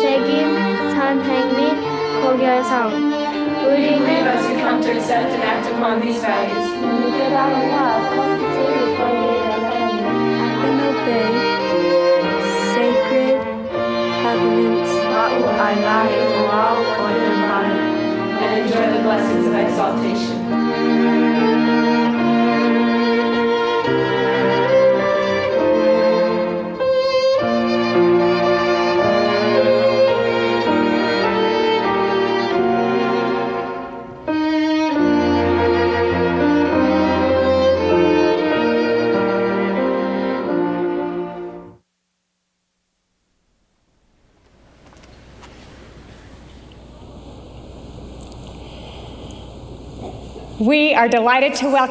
책임, 선행 및 고결성. 우리는 We must come to accept and act upon these values. 리베랄과 법治권리를 and obey sacred covenants. And enjoy the blessings of exaltation.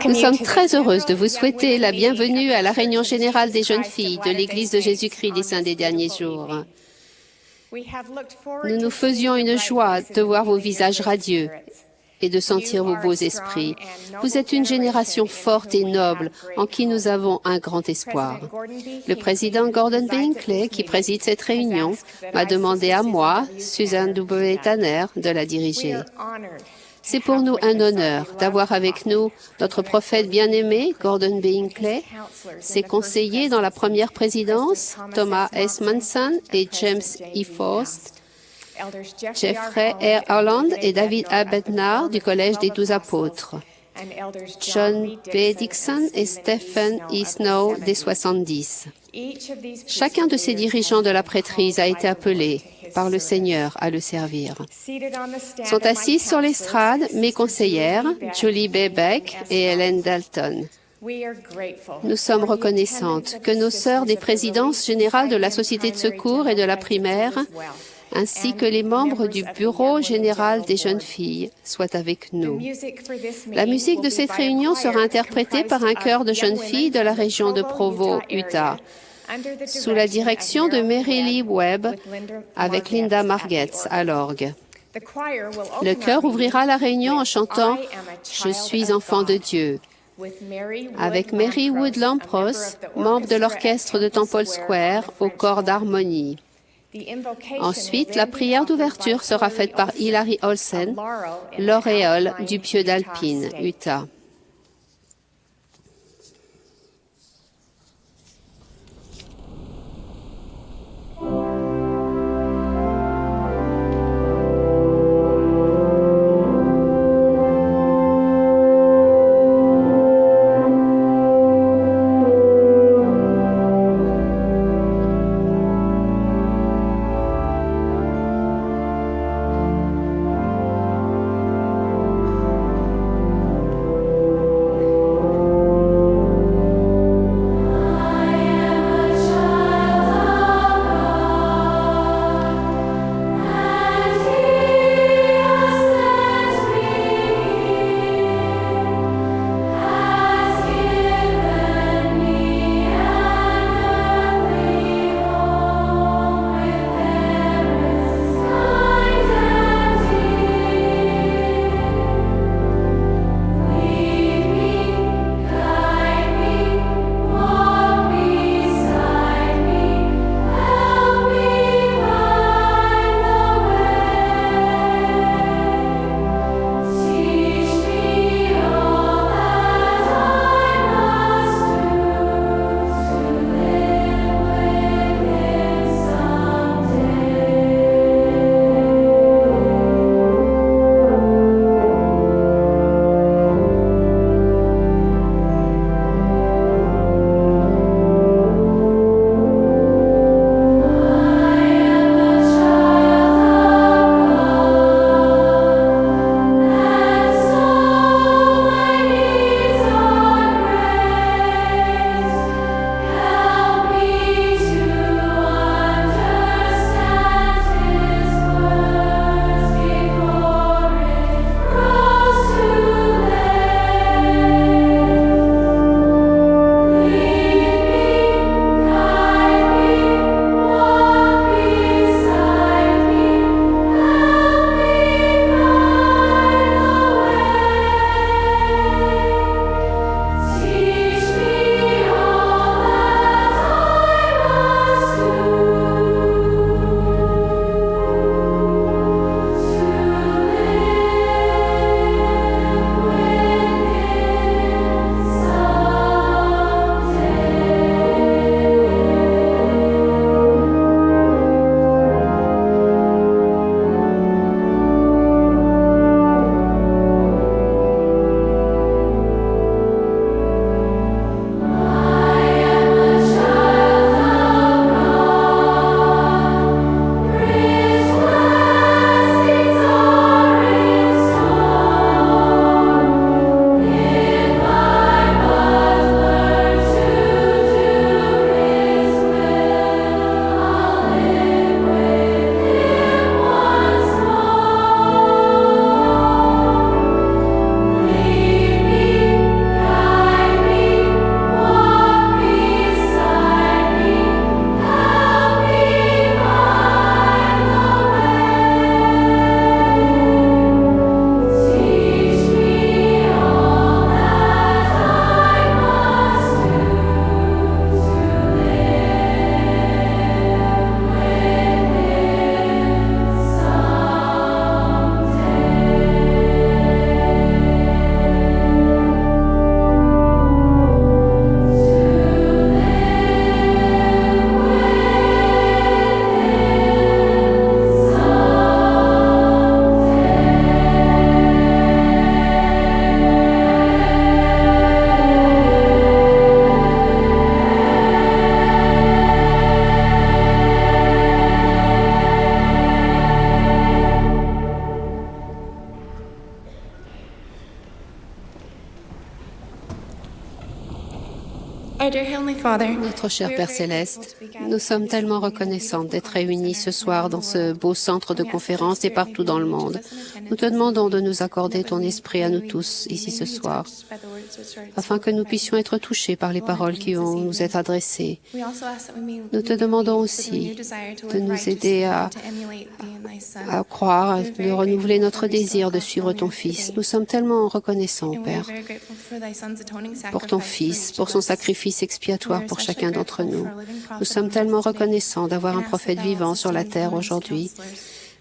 Nous sommes très heureuses de vous souhaiter la bienvenue à la réunion générale des jeunes filles de l'Église de Jésus-Christ des Saints des Derniers Jours. Nous nous faisions une joie de voir vos visages radieux et de sentir vos beaux esprits. Vous êtes une génération forte et noble en qui nous avons un grand espoir. Le président Gordon B. Hinckley, qui préside cette réunion, m'a demandé à moi, Suzanne W. Tanner, de la diriger. C'est pour nous un honneur d'avoir avec nous notre prophète bien-aimé, Gordon B. Hinckley, ses conseillers dans la première présidence, Thomas S. Manson et James E. Faust, Jeffrey R. Holland et David A. Bednar du Collège des 12 Apôtres, John B. Dixon et Stephen E. Snow des 70. Chacun de ces dirigeants de la prêtrise a été appelé par le Seigneur à le servir. Sont assises sur l'estrade mes conseillères, Julie B. Beck et Helen Dalton. Nous sommes reconnaissantes que nos sœurs des présidences générales de la Société de secours et de la primaire, ainsi que les membres du Bureau général des jeunes filles, soient avec nous. La musique de cette réunion sera interprétée par un chœur de jeunes filles de la région de Provo, Utah, sous la direction de Mary Lee Webb, avec Linda Margetts à l'orgue. Le chœur ouvrira la réunion en chantant « Je suis enfant de Dieu » avec Mary Wood Lampros, membre de l'orchestre de Temple Square, au corps d'harmonie. Ensuite, la prière d'ouverture sera faite par Hilary Olsen, l'auréole du Pieu d'Alpine, Utah. Notre cher Père Céleste, nous sommes tellement reconnaissants d'être réunis ce soir dans ce beau centre de conférence et partout dans le monde. Nous te demandons de nous accorder ton esprit à nous tous ici ce soir, afin que nous puissions être touchés par les paroles qui nous est adressées. Nous te demandons aussi de nous aider à croire, de renouveler notre désir de suivre ton Fils. Nous sommes tellement reconnaissants, Père, pour ton Fils, pour son sacrifice expiatoire pour chacun d'entre nous. Nous sommes tellement reconnaissants d'avoir un prophète vivant sur la terre aujourd'hui.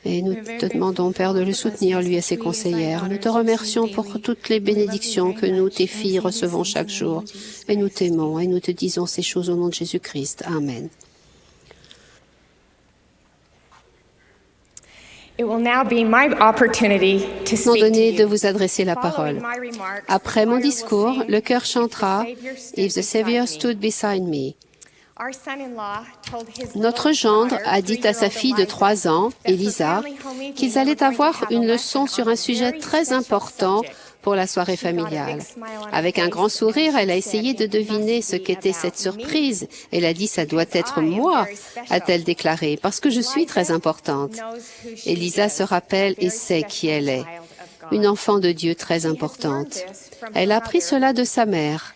Et nous te demandons, Père, de le soutenir, lui et ses conseillères. Nous te remercions pour toutes les bénédictions que nous, tes filles, recevons chaque jour. Et nous t'aimons et nous te disons ces choses au nom de Jésus-Christ. Amen. It will now be my opportunity to M'en speak to donner de you. vous adresser la parole. Après mon discours, le chœur chantera « If the Savior stood beside me ». Notre gendre a dit à sa fille de 3 ans, Elisa, qu'ils allaient avoir une leçon sur un sujet très important pour la soirée familiale. Avec un grand sourire, elle a essayé de deviner ce qu'était cette surprise. Elle a dit « Ça doit être moi », a-t-elle déclaré, « parce que je suis très importante ». Elisa se rappelle et sait qui elle est, une enfant de Dieu très importante. Elle a appris cela de sa mère,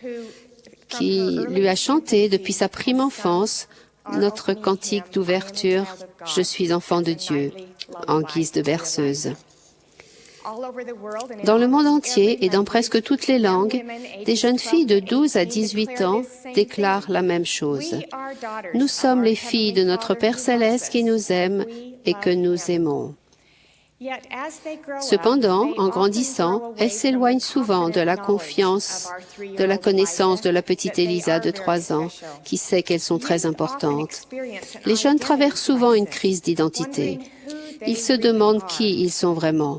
qui lui a chanté depuis sa prime enfance notre cantique d'ouverture « Je suis enfant de Dieu » en guise de berceuse. Dans le monde entier et dans presque toutes les langues, des jeunes filles de 12 à 18 ans déclarent la même chose. Nous sommes les filles de notre Père Céleste qui nous aime et que nous aimons. Cependant, en grandissant, elles s'éloignent souvent de la confiance, de la connaissance de la petite Elisa de 3 ans, qui sait qu'elles sont très importantes. Les jeunes traversent souvent une crise d'identité. Ils se demandent qui ils sont vraiment.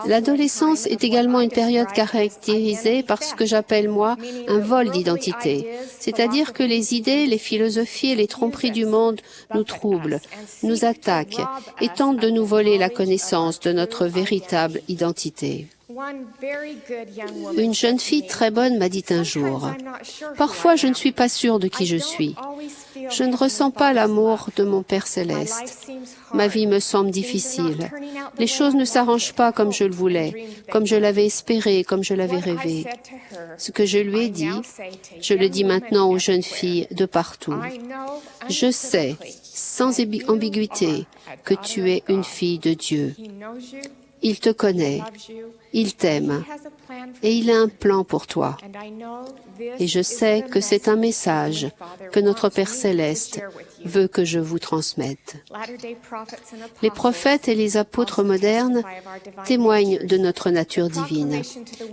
L'adolescence est également une période caractérisée par ce que j'appelle, moi, un vol d'identité. C'est-à-dire que les idées, les philosophies et les tromperies du monde nous troublent, nous attaquent et tentent de nous voler la connaissance de notre véritable identité. Une jeune fille très bonne m'a dit un jour, « Parfois, je ne suis pas sûre de qui je suis. Je ne ressens pas l'amour de mon Père Céleste. Ma vie me semble difficile. Les choses ne s'arrangent pas comme je le voulais, comme je l'avais espéré, comme je l'avais rêvé. » Ce que je lui ai dit, je le dis maintenant aux jeunes filles de partout. Je sais, sans ambiguïté, que tu es une fille de Dieu. Il te connaît, il t'aime, et il a un plan pour toi. Et je sais que c'est un message que notre Père Céleste veut que je vous transmette. Les prophètes et les apôtres modernes témoignent de notre nature divine.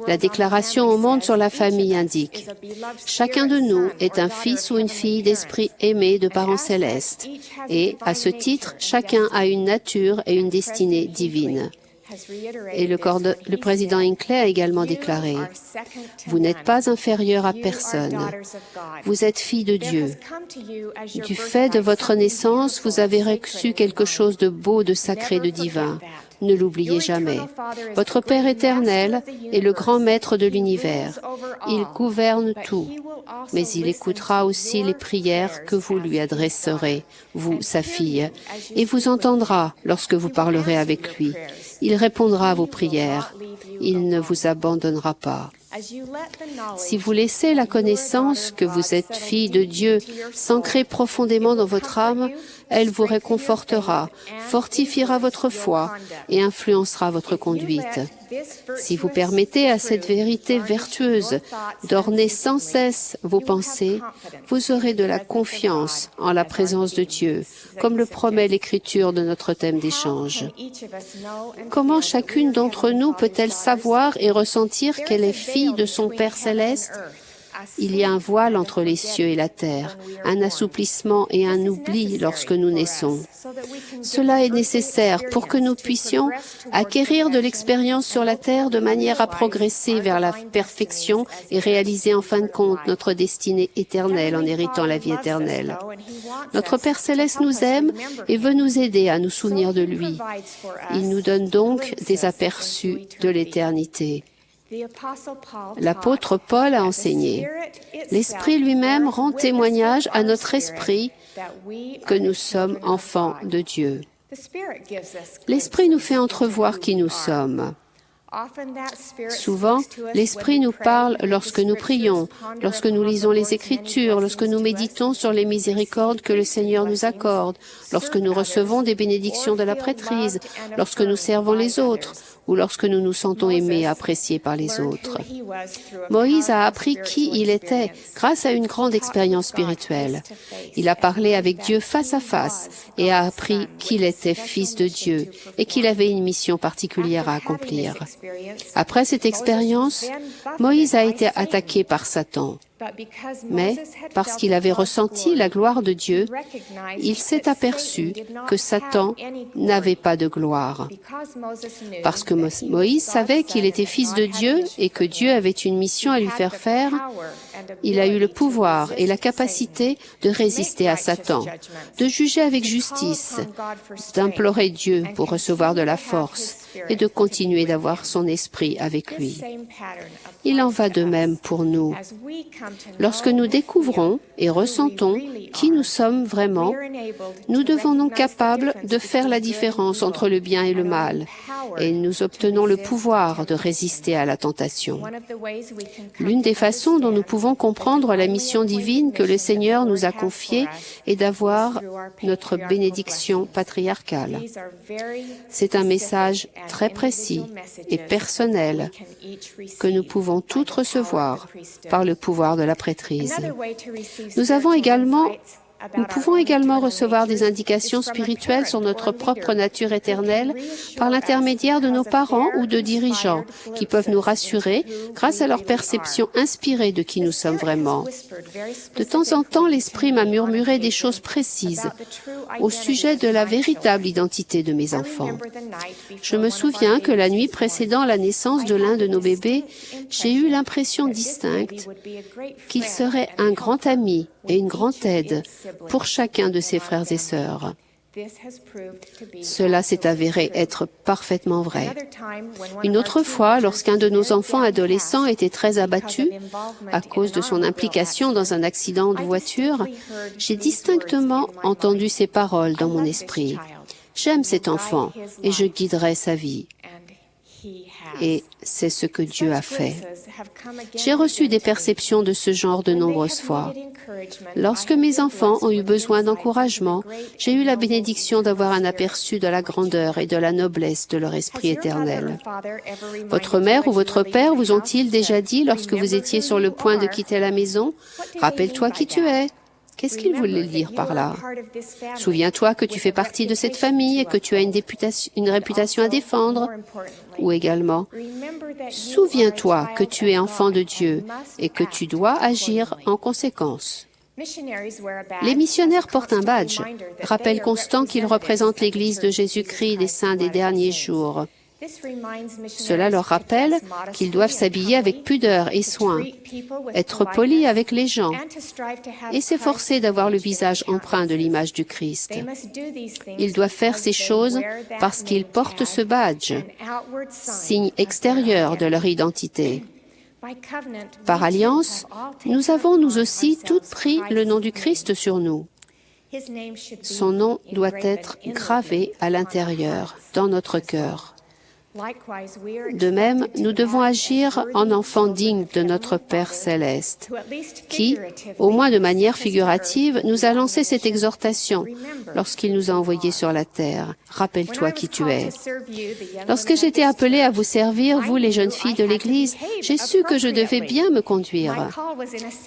La déclaration au monde sur la famille indique « Chacun de nous est un fils ou une fille d'esprit aimé de parents célestes, et, à ce titre, chacun a une nature et une destinée divine. » Et le président Hinckley a également déclaré « Vous n'êtes pas inférieur à personne. Vous êtes fille de Dieu. Du fait de votre naissance, vous avez reçu quelque chose de beau, de sacré, de divin. Ne l'oubliez jamais. Votre Père éternel est le grand maître de l'univers. Il gouverne tout, mais il écoutera aussi les prières que vous lui adresserez, vous, sa fille, et vous entendra lorsque vous parlerez avec lui. Il répondra à vos prières. Il ne vous abandonnera pas. Si vous laissez la connaissance que vous êtes fille de Dieu s'ancrer profondément dans votre âme, elle vous réconfortera, fortifiera votre foi et influencera votre conduite. Si vous permettez à cette vérité vertueuse d'orner sans cesse vos pensées, vous aurez de la confiance en la présence de Dieu, comme le promet l'Écriture de notre thème d'échange. Comment chacune d'entre nous peut-elle savoir et ressentir qu'elle est fille de son Père céleste? Il y a un voile entre les cieux et la terre, un assouplissement et un oubli lorsque nous naissons. Cela est nécessaire pour que nous puissions acquérir de l'expérience sur la terre de manière à progresser vers la perfection et réaliser en fin de compte notre destinée éternelle en héritant la vie éternelle. Notre Père Céleste nous aime et veut nous aider à nous souvenir de lui. Il nous donne donc des aperçus de l'éternité. L'apôtre Paul a enseigné. L'Esprit lui-même rend témoignage à notre esprit que nous sommes enfants de Dieu. L'Esprit nous fait entrevoir qui nous sommes. Souvent, l'Esprit nous parle lorsque nous prions, lorsque nous lisons les Écritures, lorsque nous méditons sur les miséricordes que le Seigneur nous accorde, lorsque nous recevons des bénédictions de la prêtrise, lorsque nous servons les autres, ou lorsque nous nous sentons aimés et appréciés par les autres. Moïse a appris qui il était grâce à une grande expérience spirituelle. Il a parlé avec Dieu face à face et a appris qu'il était fils de Dieu et qu'il avait une mission particulière à accomplir. Après cette expérience, Moïse a été attaqué par Satan. Mais parce qu'il avait ressenti la gloire de Dieu, il s'est aperçu que Satan n'avait pas de gloire. Parce que Moïse savait qu'il était fils de Dieu et que Dieu avait une mission à lui faire faire, il a eu le pouvoir et la capacité de résister à Satan, de juger avec justice, d'implorer Dieu pour recevoir de la force et de continuer d'avoir son esprit avec lui. Il en va de même pour nous. Lorsque nous découvrons et ressentons qui nous sommes vraiment, nous devenons capables de faire la différence entre le bien et le mal, et nous obtenons le pouvoir de résister à la tentation. L'une des façons dont nous pouvons comprendre la mission divine que le Seigneur nous a confiée est d'avoir notre bénédiction patriarcale. C'est un message très précis et personnel que nous pouvons toutes recevoir par le pouvoir de la prêtrise. Nous pouvons également recevoir des indications spirituelles sur notre propre nature éternelle par l'intermédiaire de nos parents ou de dirigeants qui peuvent nous rassurer grâce à leur perception inspirée de qui nous sommes vraiment. De temps en temps, l'Esprit m'a murmuré des choses précises au sujet de la véritable identité de mes enfants. Je me souviens que la nuit précédant la naissance de l'un de nos bébés, j'ai eu l'impression distincte qu'il serait un grand ami et une grande aide pour chacun de ses frères et sœurs. Cela s'est avéré être parfaitement vrai. Une autre fois, lorsqu'un de nos enfants adolescents était très abattu à cause de son implication dans un accident de voiture, j'ai distinctement entendu ces paroles dans mon esprit. J'aime cet enfant et je guiderai sa vie. Et c'est ce que Dieu a fait. J'ai reçu des perceptions de ce genre de nombreuses fois. Lorsque mes enfants ont eu besoin d'encouragement, j'ai eu la bénédiction d'avoir un aperçu de la grandeur et de la noblesse de leur esprit éternel. Votre mère ou votre père vous ont-ils déjà dit lorsque vous étiez sur le point de quitter la maison, « Rappelle-toi qui tu es ». Qu'est-ce qu'il voulait dire par là? Souviens-toi que tu fais partie de cette famille et que tu as une réputation à défendre. Ou également, souviens-toi que tu es enfant de Dieu et que tu dois agir en conséquence. Les missionnaires portent un badge, rappel constant qu'ils représentent l'Église de Jésus-Christ des saints des derniers jours. Cela leur rappelle qu'ils doivent s'habiller avec pudeur et soin, être polis avec les gens et s'efforcer d'avoir le visage empreint de l'image du Christ. Ils doivent faire ces choses parce qu'ils portent ce badge, signe extérieur de leur identité. Par alliance, nous avons nous aussi toutes pris le nom du Christ sur nous. Son nom doit être gravé à l'intérieur, dans notre cœur. De même, nous devons agir en enfants dignes de notre Père céleste, qui, au moins de manière figurative, nous a lancé cette exhortation lorsqu'il nous a envoyés sur la terre. Rappelle-toi qui tu es. Lorsque j'étais appelée à vous servir, vous les jeunes filles de l'Église, j'ai su que je devais bien me conduire.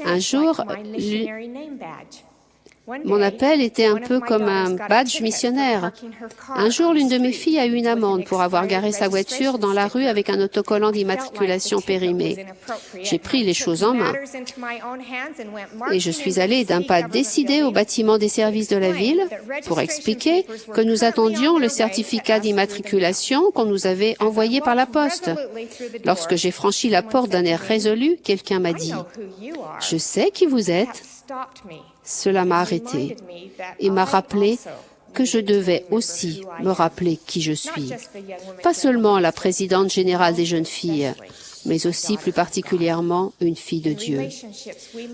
Un jour, mon appel était un peu comme un badge missionnaire. Un jour, l'une de mes filles a eu une amende pour avoir garé sa voiture dans la rue avec un autocollant d'immatriculation périmé. J'ai pris les choses en main et je suis allée d'un pas décidé au bâtiment des services de la ville pour expliquer que nous attendions le certificat d'immatriculation qu'on nous avait envoyé par la poste. Lorsque j'ai franchi la porte d'un air résolu, quelqu'un m'a dit « Je sais qui vous êtes ». Cela m'a arrêté et m'a rappelé que je devais aussi me rappeler qui je suis. Pas seulement la présidente générale des jeunes filles, mais aussi plus particulièrement une fille de Dieu.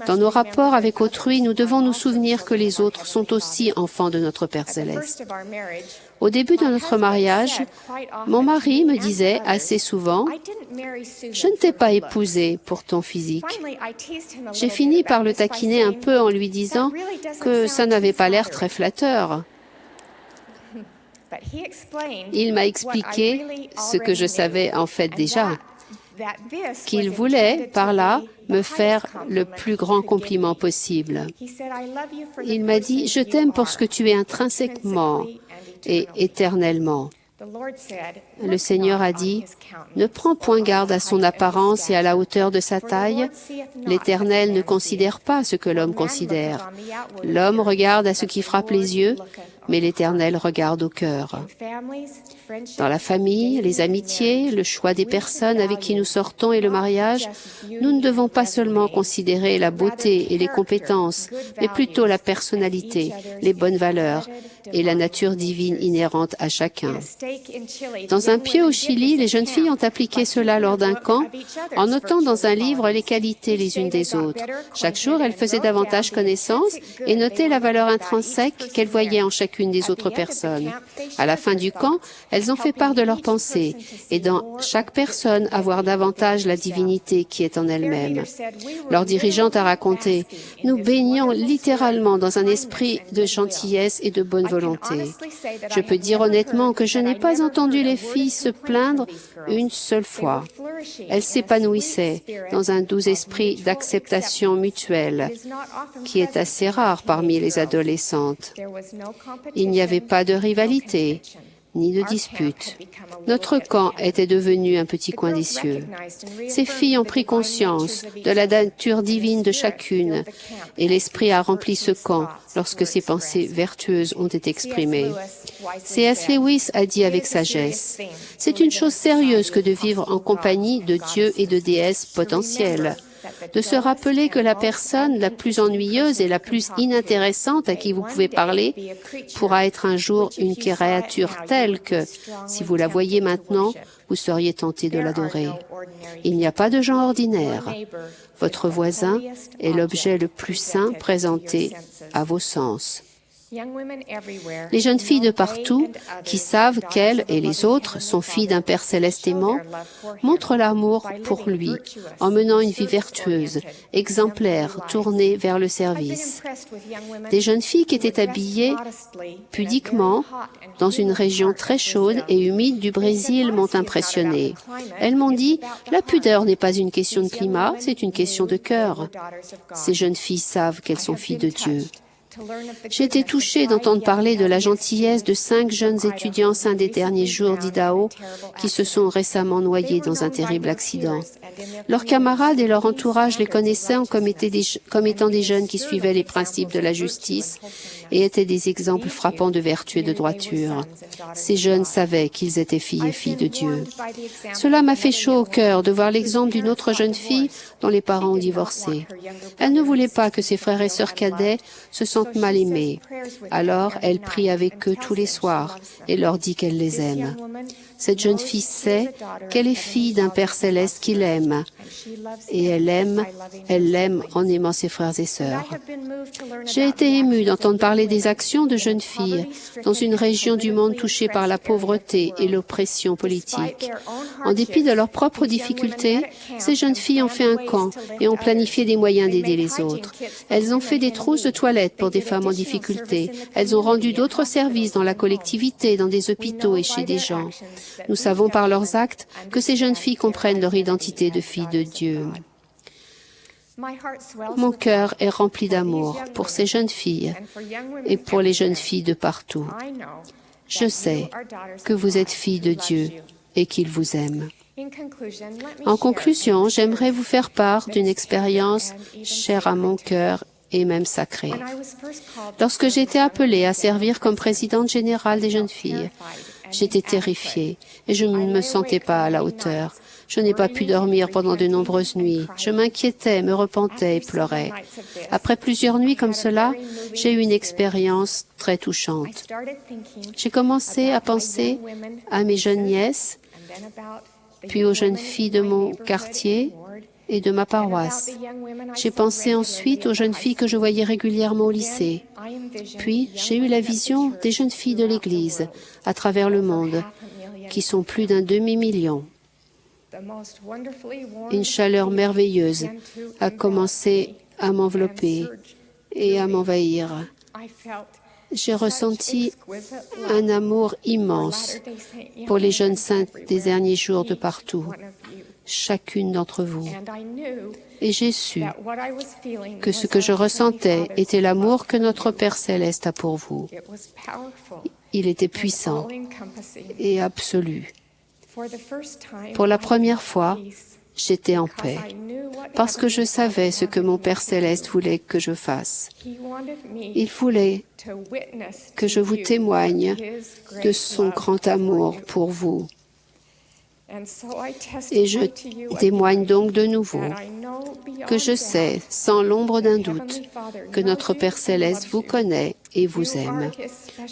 Dans nos rapports avec autrui, nous devons nous souvenir que les autres sont aussi enfants de notre Père céleste. Au début de notre mariage, mon mari me disait assez souvent « Je ne t'ai pas épousé pour ton physique ». J'ai fini par le taquiner un peu en lui disant que ça n'avait pas l'air très flatteur. Il m'a expliqué ce que je savais en fait déjà, qu'il voulait, par là, me faire le plus grand compliment possible. Il m'a dit « Je t'aime pour ce que tu es intrinsèquement et éternellement ». Le Seigneur a dit « Ne prends point garde à son apparence et à la hauteur de sa taille. L'Éternel ne considère pas ce que l'homme considère. L'homme regarde à ce qui frappe les yeux, mais l'Éternel regarde au cœur. » Dans la famille, les amitiés, le choix des personnes avec qui nous sortons et le mariage, nous ne devons pas seulement considérer la beauté et les compétences, mais plutôt la personnalité, les bonnes valeurs et la nature divine inhérente à chacun. Dans un pieu au Chili, les jeunes filles ont appliqué cela lors d'un camp en notant dans un livre les qualités les unes des autres. Chaque jour, elles faisaient davantage connaissance et notaient la valeur intrinsèque qu'elles voyaient en chacune des autres personnes. À la fin du camp, elles ont fait part de leurs pensées et dans chaque personne avoir davantage la divinité qui est en elle-même. Leur dirigeante a raconté « Nous baignons littéralement dans un esprit de gentillesse et de bonne volonté. Je peux dire honnêtement que je n'ai pas entendu les filles se plaindre une seule fois. Elles s'épanouissaient dans un doux esprit d'acceptation mutuelle qui est assez rare parmi les adolescentes. Il n'y avait pas de rivalité ni de dispute. Notre camp était devenu un petit coin des cieux. Ces filles ont pris conscience de la nature divine de chacune et l'Esprit a rempli ce camp lorsque ces pensées vertueuses ont été exprimées. C.S. Lewis a dit avec sagesse, « C'est une chose sérieuse que de vivre en compagnie de dieux et de déesses potentiels. » De se rappeler que la personne la plus ennuyeuse et la plus inintéressante à qui vous pouvez parler pourra être un jour une créature telle que, si vous la voyez maintenant, vous seriez tenté de l'adorer. Il n'y a pas de gens ordinaires. Votre voisin est l'objet le plus saint présenté à vos sens. Les jeunes filles de partout, qui savent qu'elles et les autres sont filles d'un Père céleste aimant, montrent l'amour pour lui en menant une vie vertueuse, exemplaire, tournée vers le service. Des jeunes filles qui étaient habillées pudiquement dans une région très chaude et humide du Brésil m'ont impressionnée. Elles m'ont dit « La pudeur n'est pas une question de climat, c'est une question de cœur. » Ces jeunes filles savent qu'elles sont filles de Dieu. J'ai été touchée d'entendre parler de la gentillesse de 5 jeunes étudiants saints des derniers jours d'Idaho qui se sont récemment noyés dans un terrible accident. Leurs camarades et leur entourage les connaissaient comme étant des jeunes qui suivaient les principes de la justice et étaient des exemples frappants de vertu et de droiture. Ces jeunes savaient qu'ils étaient filles et filles de Dieu. Cela m'a fait chaud au cœur de voir l'exemple d'une autre jeune fille dont les parents ont divorcé. Elle ne voulait pas que ses frères et sœurs cadets se sentent mal aimés. Alors, elle prie avec eux tous les soirs et leur dit qu'elle les aime. Cette jeune fille sait qu'elle est fille d'un Père céleste qui l'aime. Et elle l'aime en aimant ses frères et sœurs. J'ai été émue d'entendre parler des actions de jeunes filles dans une région du monde touchée par la pauvreté et l'oppression politique. En dépit de leurs propres difficultés, ces jeunes filles ont fait un camp et ont planifié des moyens d'aider les autres. Elles ont fait des trousses de toilettes pour des femmes en difficulté. Elles ont rendu d'autres services dans la collectivité, dans des hôpitaux et chez des gens. Nous savons par leurs actes que ces jeunes filles comprennent leur identité de filles de Dieu. Mon cœur est rempli d'amour pour ces jeunes filles et pour les jeunes filles de partout. Je sais que vous êtes filles de Dieu et qu'il vous aime. En conclusion, j'aimerais vous faire part d'une expérience chère à mon cœur et même sacrée. Lorsque j'ai été appelée à servir comme présidente générale des jeunes filles, j'étais terrifiée et je ne me sentais pas à la hauteur. Je n'ai pas pu dormir pendant de nombreuses nuits. Je m'inquiétais, me repentais et pleurais. Après plusieurs nuits comme cela, j'ai eu une expérience très touchante. J'ai commencé à penser à mes jeunes nièces puis aux jeunes filles de mon quartier et de ma paroisse. J'ai pensé ensuite aux jeunes filles que je voyais régulièrement au lycée. Puis j'ai eu la vision des jeunes filles de l'Église à travers le monde, qui sont plus d'un demi-million. Une chaleur merveilleuse a commencé à m'envelopper et à m'envahir. J'ai ressenti un amour immense pour les jeunes saintes des derniers jours de partout, chacune d'entre vous. Et j'ai su que ce que je ressentais était l'amour que notre Père céleste a pour vous. Il était puissant et absolu. Pour la première fois, j'étais en paix, parce que je savais ce que mon Père céleste voulait que je fasse. Il voulait que je vous témoigne de son grand amour pour vous. Et je témoigne donc de nouveau que je sais, sans l'ombre d'un doute, que notre Père céleste vous connaît et vous aime.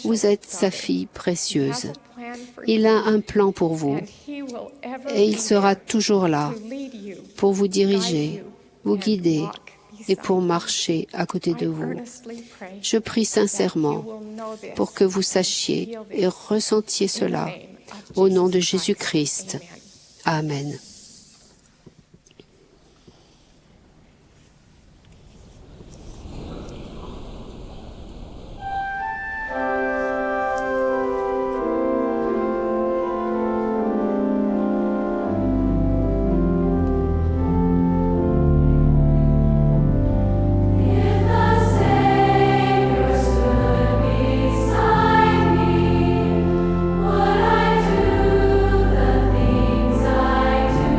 Vous êtes sa fille précieuse. Il a un plan pour vous et il sera toujours là pour vous diriger, vous guider et pour marcher à côté de vous. Je prie sincèrement pour que vous sachiez et ressentiez cela au nom de Jésus-Christ. Amen. Would I do the things I do?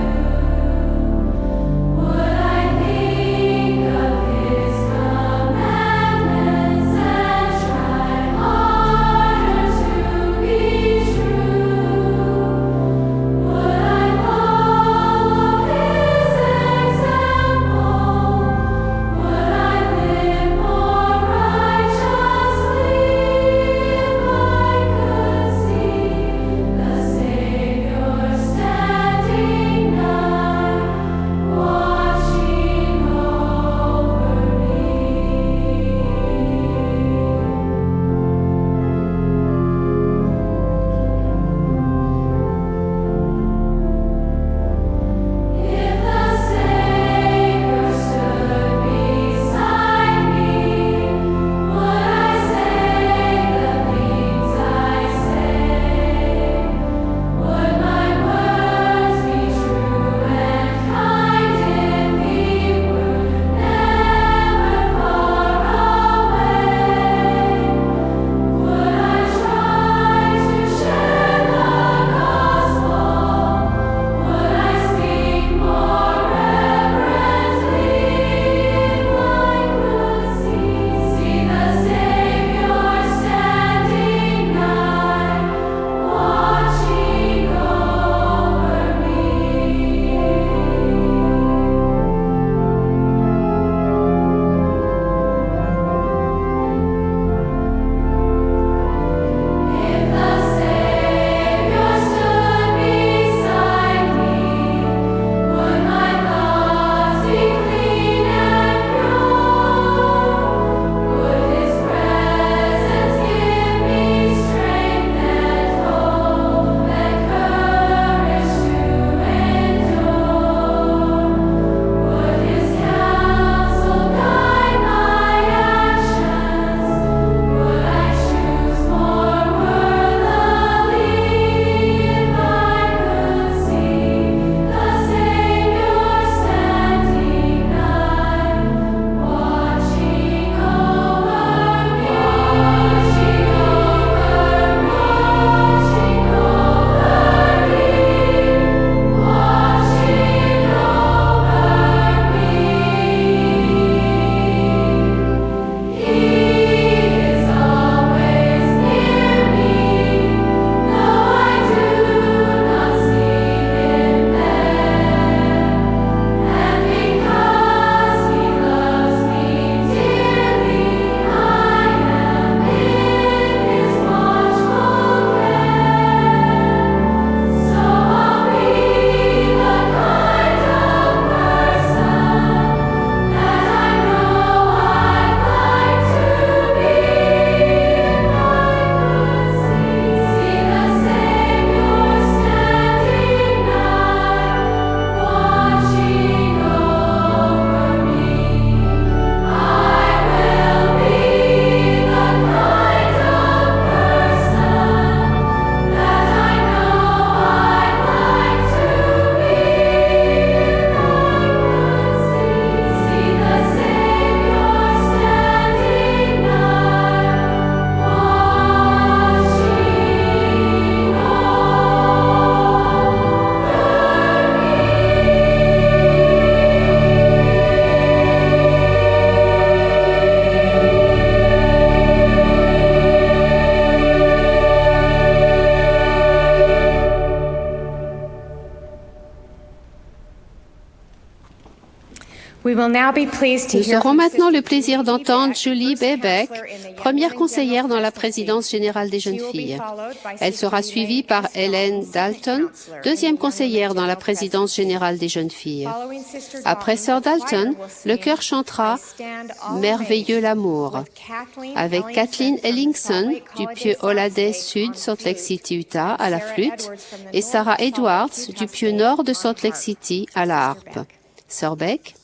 We will now be pleased to Nous hear aurons from maintenant le Sister plaisir d'entendre Julie Bebeck, Counselor in the première Young conseillère dans la Women's présidence générale des She jeunes will be filles. followed by Elle Sister sera Renee suivie par Estelle, Hélène second Dalton, counselor in the deuxième Young conseillère Women's dans la General présidence Presidency. générale des jeunes filles. Following Sister Après Dalton, Sœur the choir Dalton, will le sing chœur chantera I Stand All Merveilleux Amazed l'amour with Kathleen avec Kathleen Ellingson du pieu Holiday Sud, Salt Lake City, Utah, à la flûte, et Sarah Edwards du pieu nord de Salt Lake City à la harpe. Sœur Beck.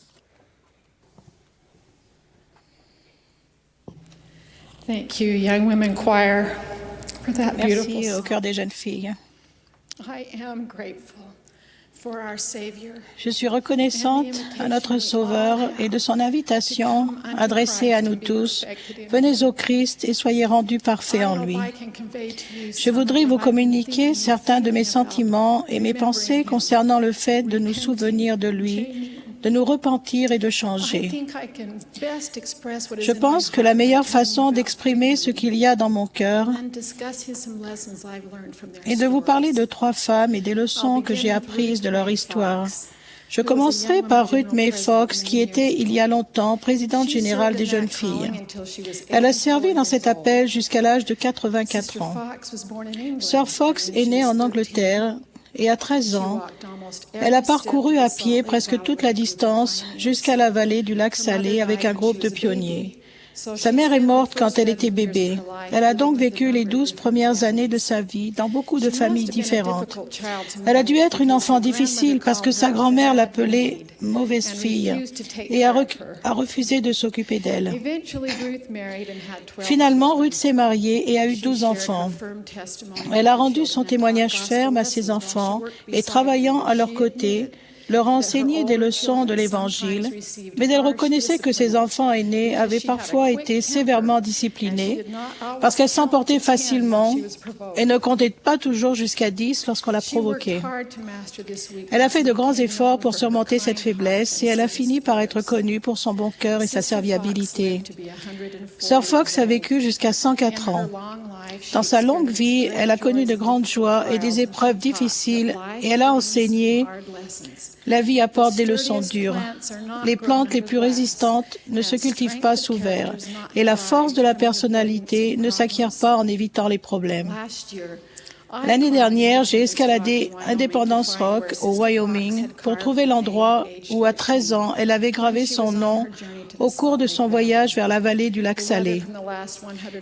Thank you, Young Women Choir, for that beautiful Merci au song. cœur des jeunes filles. I am grateful for our Savior. Je suis reconnaissante à notre Sauveur et de son invitation adressée à nous tous. Venez au Christ et soyez rendus parfaits en lui. Je voudrais vous communiquer certains de mes sentiments et mes pensées concernant le fait de nous souvenir de lui, de nous repentir et de changer. Je pense que la meilleure façon d'exprimer ce qu'il y a dans mon cœur est de vous parler de 3 femmes et des leçons que j'ai apprises de leur histoire. Je commencerai par Ruth Mae Fox, qui était, il y a longtemps, présidente générale des jeunes filles. Elle a servi dans cet appel jusqu'à l'âge de 84 ans. Sœur Fox est née en Angleterre et à 13 ans, elle a parcouru à pied presque toute la distance jusqu'à la vallée du lac Salé avec un groupe de pionniers. Sa mère est morte quand elle était bébé. Elle a donc vécu les 12 premières années de sa vie dans beaucoup de familles différentes. Elle a dû être une enfant difficile parce que sa grand-mère l'appelait « mauvaise fille » et a refusé de s'occuper d'elle. Finalement, Ruth s'est mariée et a eu 12 enfants. Elle a rendu son témoignage ferme à ses enfants et, travaillant à leur côté, leur a enseigné des leçons de l'Évangile, mais elle reconnaissait que ses enfants aînés avaient parfois été sévèrement disciplinés parce qu'elle s'emportait facilement et ne comptait pas toujours jusqu'à 10 lorsqu'on la provoquait. Elle a fait de grands efforts pour surmonter cette faiblesse et elle a fini par être connue pour son bon cœur et sa serviabilité. Sœur Fox a vécu jusqu'à 104 ans. Dans sa longue vie, elle a connu de grandes joies et des épreuves difficiles et elle a enseigné. La vie apporte des leçons dures. Les plantes les plus résistantes ne se cultivent pas sous verre et la force de la personnalité ne s'acquiert pas en évitant les problèmes. L'année dernière, j'ai escaladé Independence Rock au Wyoming pour trouver l'endroit où, à 13 ans, elle avait gravé son nom au cours de son voyage vers la vallée du lac Salé.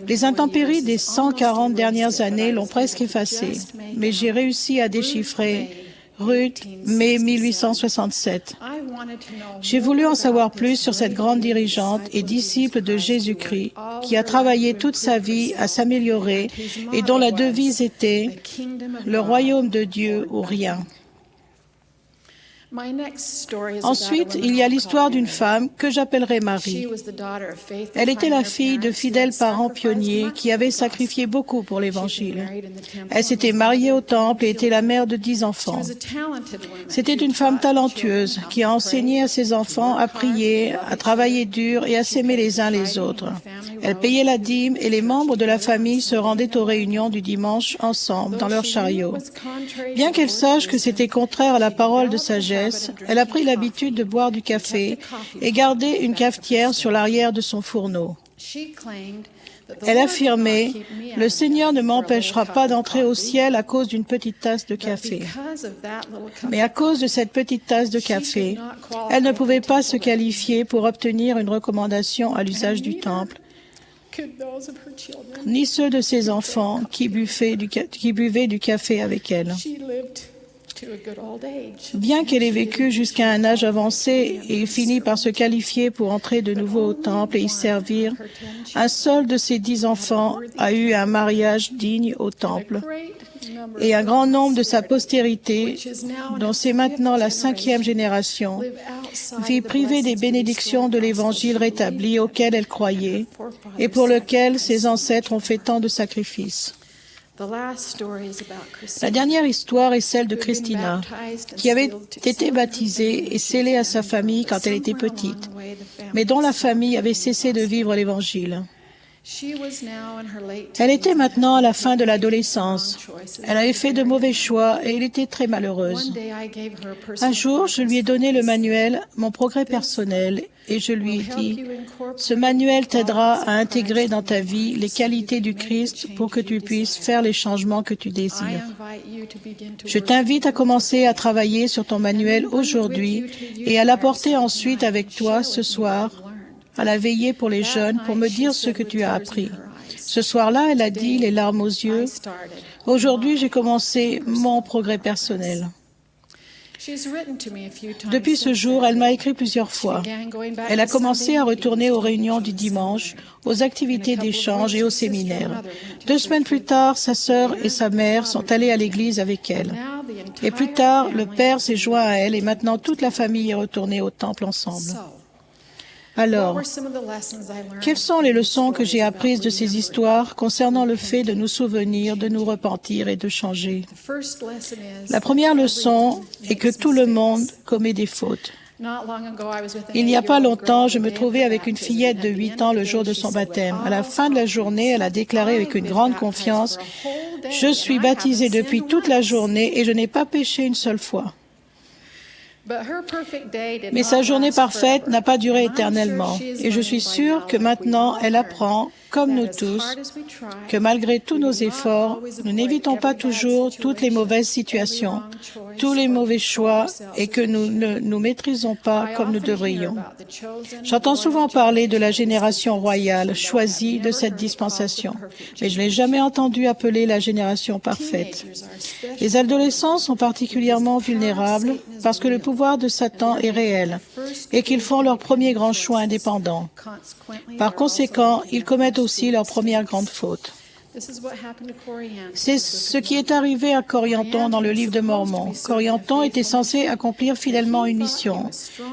Les intempéries des 140 dernières années l'ont presque effacé, mais j'ai réussi à déchiffrer Ruth, mai 1867. J'ai voulu en savoir plus sur cette grande dirigeante et disciple de Jésus-Christ qui a travaillé toute sa vie à s'améliorer et dont la devise était « Le royaume de Dieu ou rien ». Ensuite, il y a l'histoire d'une femme que j'appellerai Marie. Elle était la fille de fidèles parents pionniers qui avaient sacrifié beaucoup pour l'Évangile. Elle s'était mariée au temple et était la mère de 10 enfants. C'était une femme talentueuse qui a enseigné à ses enfants à prier, à travailler dur et à s'aimer les uns les autres. Elle payait la dîme et les membres de la famille se rendaient aux réunions du dimanche ensemble dans leur chariot. Bien qu'elle sache que c'était contraire à la parole de sagesse, elle a pris l'habitude de boire du café et garder une cafetière sur l'arrière de son fourneau. Elle affirmait « Le Seigneur ne m'empêchera pas d'entrer au ciel à cause d'une petite tasse de café. » Mais à cause de cette petite tasse de café, elle ne pouvait pas se qualifier pour obtenir une recommandation à l'usage du temple, ni ceux de ses enfants qui buvaient du café avec elle. Bien qu'elle ait vécu jusqu'à un âge avancé et fini par se qualifier pour entrer de nouveau au temple et y servir, un seul de ses 10 enfants a eu un mariage digne au temple. Et un grand nombre de sa postérité, dont c'est maintenant la 5e génération, vit privée des bénédictions de l'Évangile rétabli auquel elle croyait et pour lequel ses ancêtres ont fait tant de sacrifices. La dernière histoire est celle de Christina, qui avait été baptisée et scellée à sa famille quand elle était petite, mais dont la famille avait cessé de vivre l'Évangile. Elle était maintenant à la fin de l'adolescence. Elle avait fait de mauvais choix et elle était très malheureuse. Un jour, je lui ai donné le manuel « Mon progrès personnel » et je lui ai dit « Ce manuel t'aidera à intégrer dans ta vie les qualités du Christ pour que tu puisses faire les changements que tu désires. Je t'invite à commencer à travailler sur ton manuel aujourd'hui et à l'apporter ensuite avec toi ce soir à la veillée pour les jeunes pour me dire ce que tu as appris. » Ce soir-là, elle a dit, les larmes aux yeux, « Aujourd'hui, j'ai commencé mon progrès personnel. » Depuis ce jour, elle m'a écrit plusieurs fois. Elle a commencé à retourner aux réunions du dimanche, aux activités d'échange et aux séminaires. 2 semaines plus tard, sa sœur et sa mère sont allées à l'église avec elle. Et plus tard, le père s'est joint à elle et maintenant toute la famille est retournée au temple ensemble. Alors, quelles sont les leçons que j'ai apprises de ces histoires concernant le fait de nous souvenir, de nous repentir et de changer? La première leçon est que tout le monde commet des fautes. Il n'y a pas longtemps, je me trouvais avec une fillette de 8 ans le jour de son baptême. À la fin de la journée, elle a déclaré avec une grande confiance, « Je suis baptisée depuis toute la journée et je n'ai pas péché une seule fois. » Mais sa journée parfaite n'a pas duré éternellement. Et je suis sûre que maintenant, elle apprend, comme nous tous, que malgré tous nos efforts, nous n'évitons pas toujours toutes les mauvaises situations, tous les mauvais choix et que nous ne nous maîtrisons pas comme nous devrions. J'entends souvent parler de la génération royale choisie de cette dispensation, mais je n'ai jamais entendu appeler la génération parfaite. Les adolescents sont particulièrement vulnérables parce que le pouvoir de Satan est réel et qu'ils font leur premier grand choix indépendant. Par conséquent, ils commettent aussi leur première grande faute. C'est ce qui est arrivé à Corianton dans le livre de Mormon. Corianton était censé accomplir fidèlement une mission,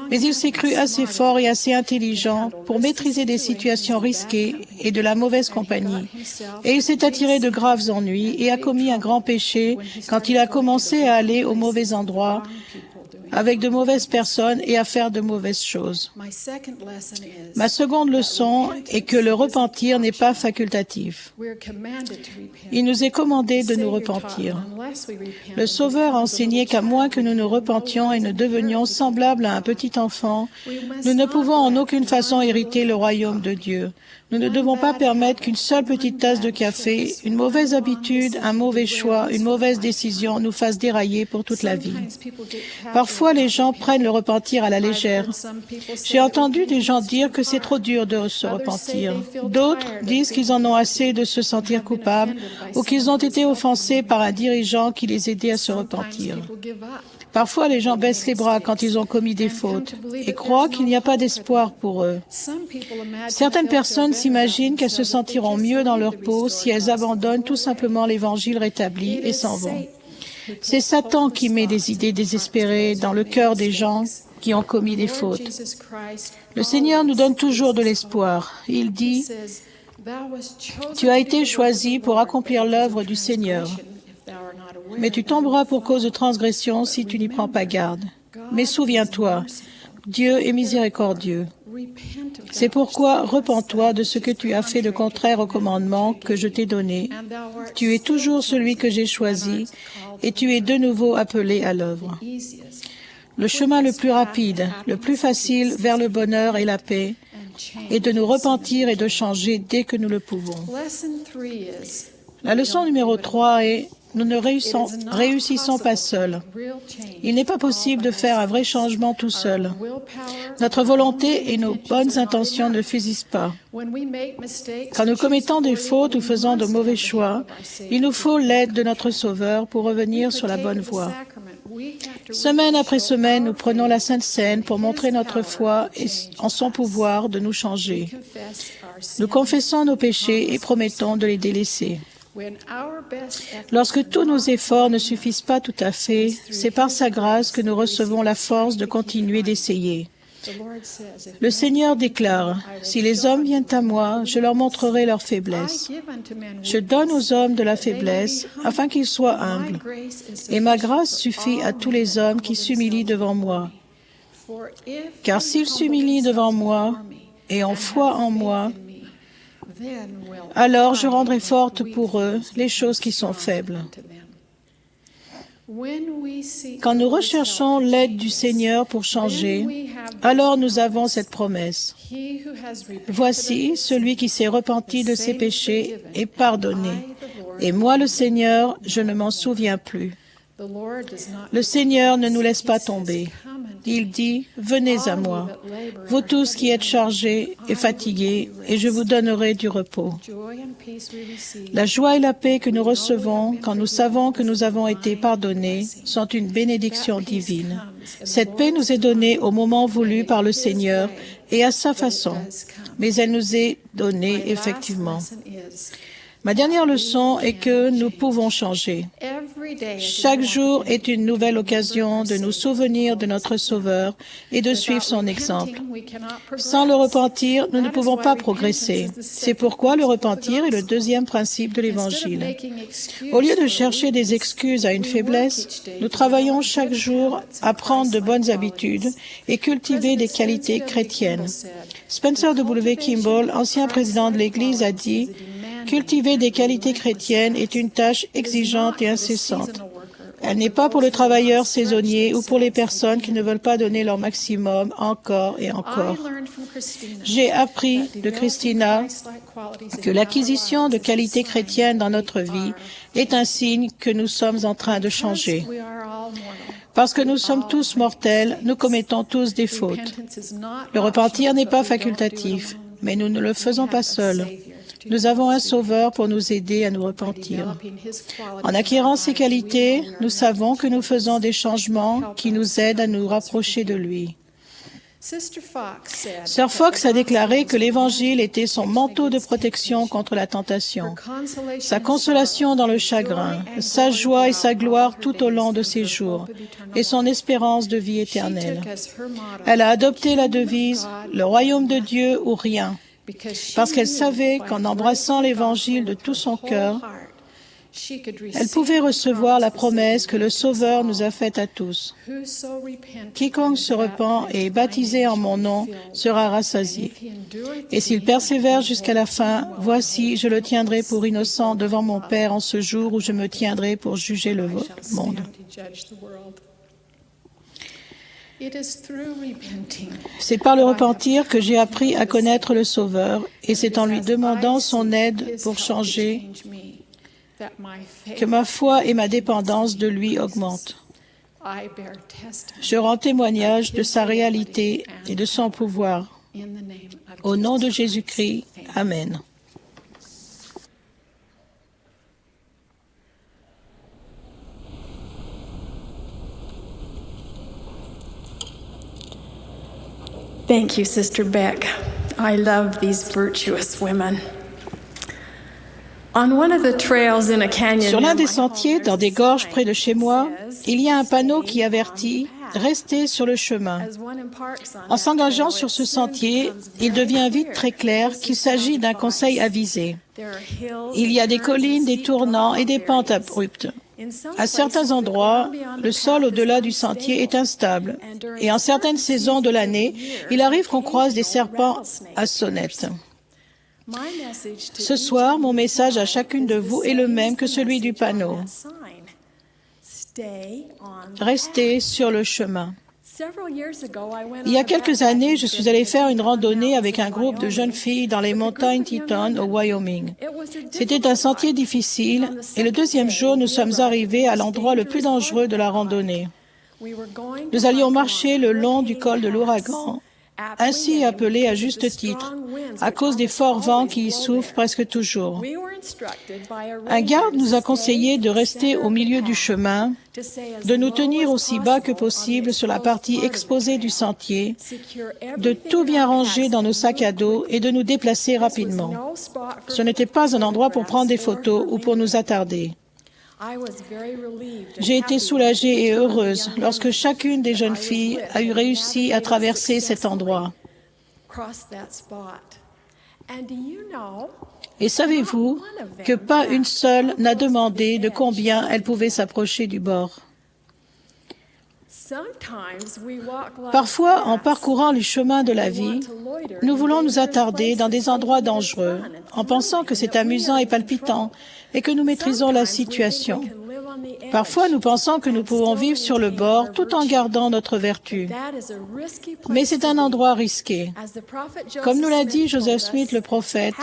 mais il s'est cru assez fort et assez intelligent pour maîtriser des situations risquées et de la mauvaise compagnie. Et il s'est attiré de graves ennuis et a commis un grand péché quand il a commencé à aller au mauvais endroit, avec de mauvaises personnes et à faire de mauvaises choses. Ma seconde leçon est que le repentir n'est pas facultatif. Il nous est commandé de nous repentir. Le Sauveur a enseigné qu'à moins que nous nous repentions et ne devenions semblables à un petit enfant, nous ne pouvons en aucune façon hériter le royaume de Dieu. Nous ne devons pas permettre qu'une seule petite tasse de café, une mauvaise habitude, un mauvais choix, une mauvaise décision nous fassent dérailler pour toute la vie. Parfois, les gens prennent le repentir à la légère. J'ai entendu des gens dire que c'est trop dur de se repentir. D'autres disent qu'ils en ont assez de se sentir coupables ou qu'ils ont été offensés par un dirigeant qui les aidait à se repentir. Parfois, les gens baissent les bras quand ils ont commis des fautes et croient qu'il n'y a pas d'espoir pour eux. Certaines personnes s'imaginent qu'elles se sentiront mieux dans leur peau si elles abandonnent tout simplement l'Évangile rétabli et s'en vont. C'est Satan qui met des idées désespérées dans le cœur des gens qui ont commis des fautes. Le Seigneur nous donne toujours de l'espoir. Il dit, « Tu as été choisi pour accomplir l'œuvre du Seigneur. Mais tu tomberas pour cause de transgression si tu n'y prends pas garde. Mais souviens-toi, Dieu est miséricordieux. C'est pourquoi repens-toi de ce que tu as fait de contraire au commandement que je t'ai donné. Tu es toujours celui que j'ai choisi et tu es de nouveau appelé à l'œuvre. » Le chemin le plus rapide, le plus facile vers le bonheur et la paix est de nous repentir et de changer dès que nous le pouvons. La leçon numéro 3 est nous ne réussissons pas seuls. Il n'est pas possible de faire un vrai changement tout seul. Notre volonté et nos bonnes intentions ne suffisent pas. Quand nous commettons des fautes ou faisons de mauvais choix, il nous faut l'aide de notre Sauveur pour revenir sur la bonne voie. Semaine après semaine, nous prenons la Sainte Seine pour montrer notre foi et en son pouvoir de nous changer. Nous confessons nos péchés et promettons de les délaisser. Lorsque tous nos efforts ne suffisent pas tout à fait, c'est par sa grâce que nous recevons la force de continuer d'essayer. Le Seigneur déclare, « Si les hommes viennent à moi, je leur montrerai leur faiblesse. Je donne aux hommes de la faiblesse afin qu'ils soient humbles. Et ma grâce suffit à tous les hommes qui s'humilient devant moi. Car s'ils s'humilient devant moi et ont foi en moi, Alors je rendrai fortes pour eux les choses qui sont faibles. Quand nous recherchons l'aide du Seigneur pour changer, alors nous avons cette promesse. Voici, celui qui s'est repenti de ses péchés est pardonné. Et moi, le Seigneur, je ne m'en souviens plus. Le Seigneur ne nous laisse pas tomber. Il dit, « Venez à moi, vous tous qui êtes chargés et fatigués, et je vous donnerai du repos. » La joie et la paix que nous recevons quand nous savons que nous avons été pardonnés sont une bénédiction divine. Cette paix nous est donnée au moment voulu par le Seigneur et à sa façon, mais elle nous est donnée effectivement. Ma dernière leçon est que nous pouvons changer. Chaque jour est une nouvelle occasion de nous souvenir de notre Sauveur et de suivre son exemple. Sans le repentir, nous ne pouvons pas progresser. C'est pourquoi le repentir est le deuxième principe de l'Évangile. Au lieu de chercher des excuses à une faiblesse, nous travaillons chaque jour à prendre de bonnes habitudes et cultiver des qualités chrétiennes. Spencer W. Kimball, ancien président de l'Église, a dit « Cultiver des qualités chrétiennes est une tâche exigeante et incessante. Elle n'est pas pour le travailleur saisonnier ou pour les personnes qui ne veulent pas donner leur maximum encore et encore. » J'ai appris de Christina que l'acquisition de qualités chrétiennes dans notre vie est un signe que nous sommes en train de changer. Parce que nous sommes tous mortels, nous commettons tous des fautes. Le repentir n'est pas facultatif, mais nous ne le faisons pas seuls. Nous avons un Sauveur pour nous aider à nous repentir. En acquérant ces qualités, nous savons que nous faisons des changements qui nous aident à nous rapprocher de lui. Sœur Fox a déclaré que l'Évangile était son manteau de protection contre la tentation, sa consolation dans le chagrin, sa joie et sa gloire tout au long de ses jours, et son espérance de vie éternelle. Elle a adopté la devise « Le royaume de Dieu ou rien », parce qu'elle savait qu'en embrassant l'Évangile de tout son cœur, elle pouvait recevoir la promesse que le Sauveur nous a faite à tous. Quiconque se repent et est baptisé en mon nom sera rassasié. Et s'il persévère jusqu'à la fin, voici, je le tiendrai pour innocent devant mon Père en ce jour où je me tiendrai pour juger le monde. C'est par le repentir que j'ai appris à connaître le Sauveur, et c'est en lui demandant son aide pour changer que ma foi et ma dépendance de lui augmentent. Je rends témoignage de sa réalité et de son pouvoir. Au nom de Jésus-Christ, Amen. Thank you, Sister Beck. I love these virtuous women. On one of the trails in a canyon Sur l'un des sentiers, dans des gorges près de chez moi, il y a un panneau qui avertit « Restez sur le chemin ». En s'engageant sur ce sentier, il devient vite très clair qu'il s'agit d'un conseil avisé. Il y a des collines, des tournants et des pentes abruptes. À certains endroits, le sol au-delà du sentier est instable et en certaines saisons de l'année, il arrive qu'on croise des serpents à sonnette. Ce soir, mon message à chacune de vous est le même que celui du panneau. Restez sur le chemin. Il y a quelques années, je suis allée faire une randonnée avec un groupe de jeunes filles dans les montagnes Teton au Wyoming. C'était un sentier difficile et le deuxième jour, nous sommes arrivés à l'endroit le plus dangereux de la randonnée. Nous allions marcher le long du col de l'ouragan, ainsi appelé à juste titre, à cause des forts vents qui y soufflent presque toujours. Un garde nous a conseillé de rester au milieu du chemin, de nous tenir aussi bas que possible sur la partie exposée du sentier, de tout bien ranger dans nos sacs à dos et de nous déplacer rapidement. Ce n'était pas un endroit pour prendre des photos ou pour nous attarder. J'ai été soulagée et heureuse lorsque chacune des jeunes filles a eu réussi à traverser cet endroit. Et savez-vous que pas une seule n'a demandé de combien elle pouvait s'approcher du bord? Parfois, en parcourant les chemins de la vie, nous voulons nous attarder dans des endroits dangereux, en pensant que c'est amusant et palpitant et que nous maîtrisons la situation. Parfois, nous pensons que nous pouvons vivre sur le bord tout en gardant notre vertu. Mais c'est un endroit risqué. Comme nous l'a dit Joseph Smith, le prophète,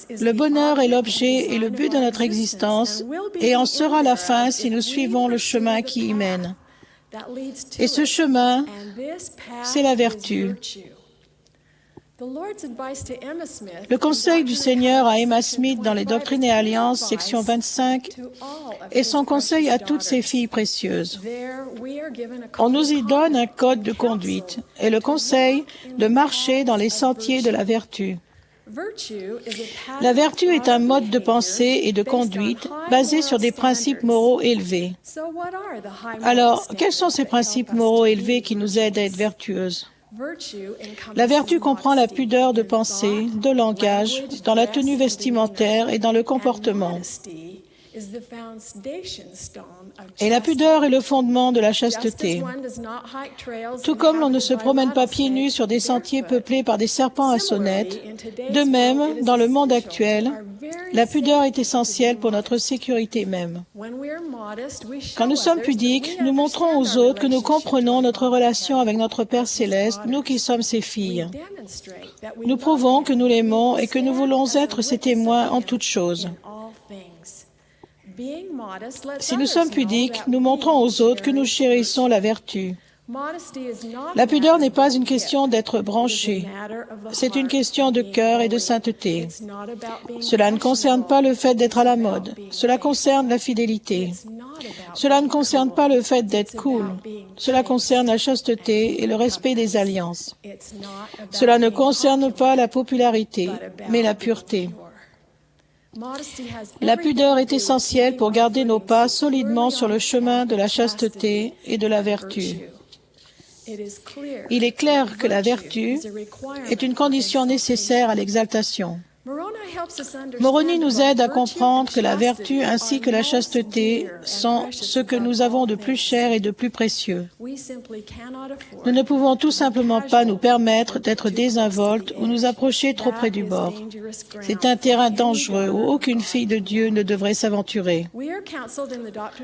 le bonheur est l'objet et le but de notre existence et en sera la fin si nous suivons le chemin qui y mène. Et ce chemin, c'est la vertu. Le conseil du Seigneur à Emma Smith dans les Doctrines et Alliances, section 25, est son conseil à toutes ses filles précieuses. On nous y donne un code de conduite et le conseil de marcher dans les sentiers de la vertu. La vertu est un mode de pensée et de conduite basé sur des principes moraux élevés. Alors, quels sont ces principes moraux élevés qui nous aident à être vertueuses? La vertu comprend la pudeur de pensée, de langage, dans la tenue vestimentaire et dans le comportement. Et la pudeur est le fondement de la chasteté. Tout comme l'on ne se promène pas pieds nus sur des sentiers peuplés par des serpents à sonnettes, de même, dans le monde actuel, la pudeur est essentielle pour notre sécurité même. Quand nous sommes pudiques, nous montrons aux autres que nous comprenons notre relation avec notre Père céleste, nous qui sommes ses filles. Nous prouvons que nous l'aimons et que nous voulons être ses témoins en toutes choses. Si nous sommes pudiques, nous montrons aux autres que nous chérissons la vertu. La pudeur n'est pas une question d'être branché, c'est une question de cœur et de sainteté. Cela ne concerne pas le fait d'être à la mode, cela concerne la fidélité. Cela ne concerne pas le fait d'être cool, cela concerne la chasteté et le respect des alliances. Cela ne concerne pas la popularité, mais la pureté. La pudeur est essentielle pour garder nos pas solidement sur le chemin de la chasteté et de la vertu. Il est clair que la vertu est une condition nécessaire à l'exaltation. Moroni nous aide à comprendre que la vertu ainsi que la chasteté sont ce que nous avons de plus cher et de plus précieux. Nous ne pouvons tout simplement pas nous permettre d'être désinvoltes ou nous approcher trop près du bord. C'est un terrain dangereux où aucune fille de Dieu ne devrait s'aventurer.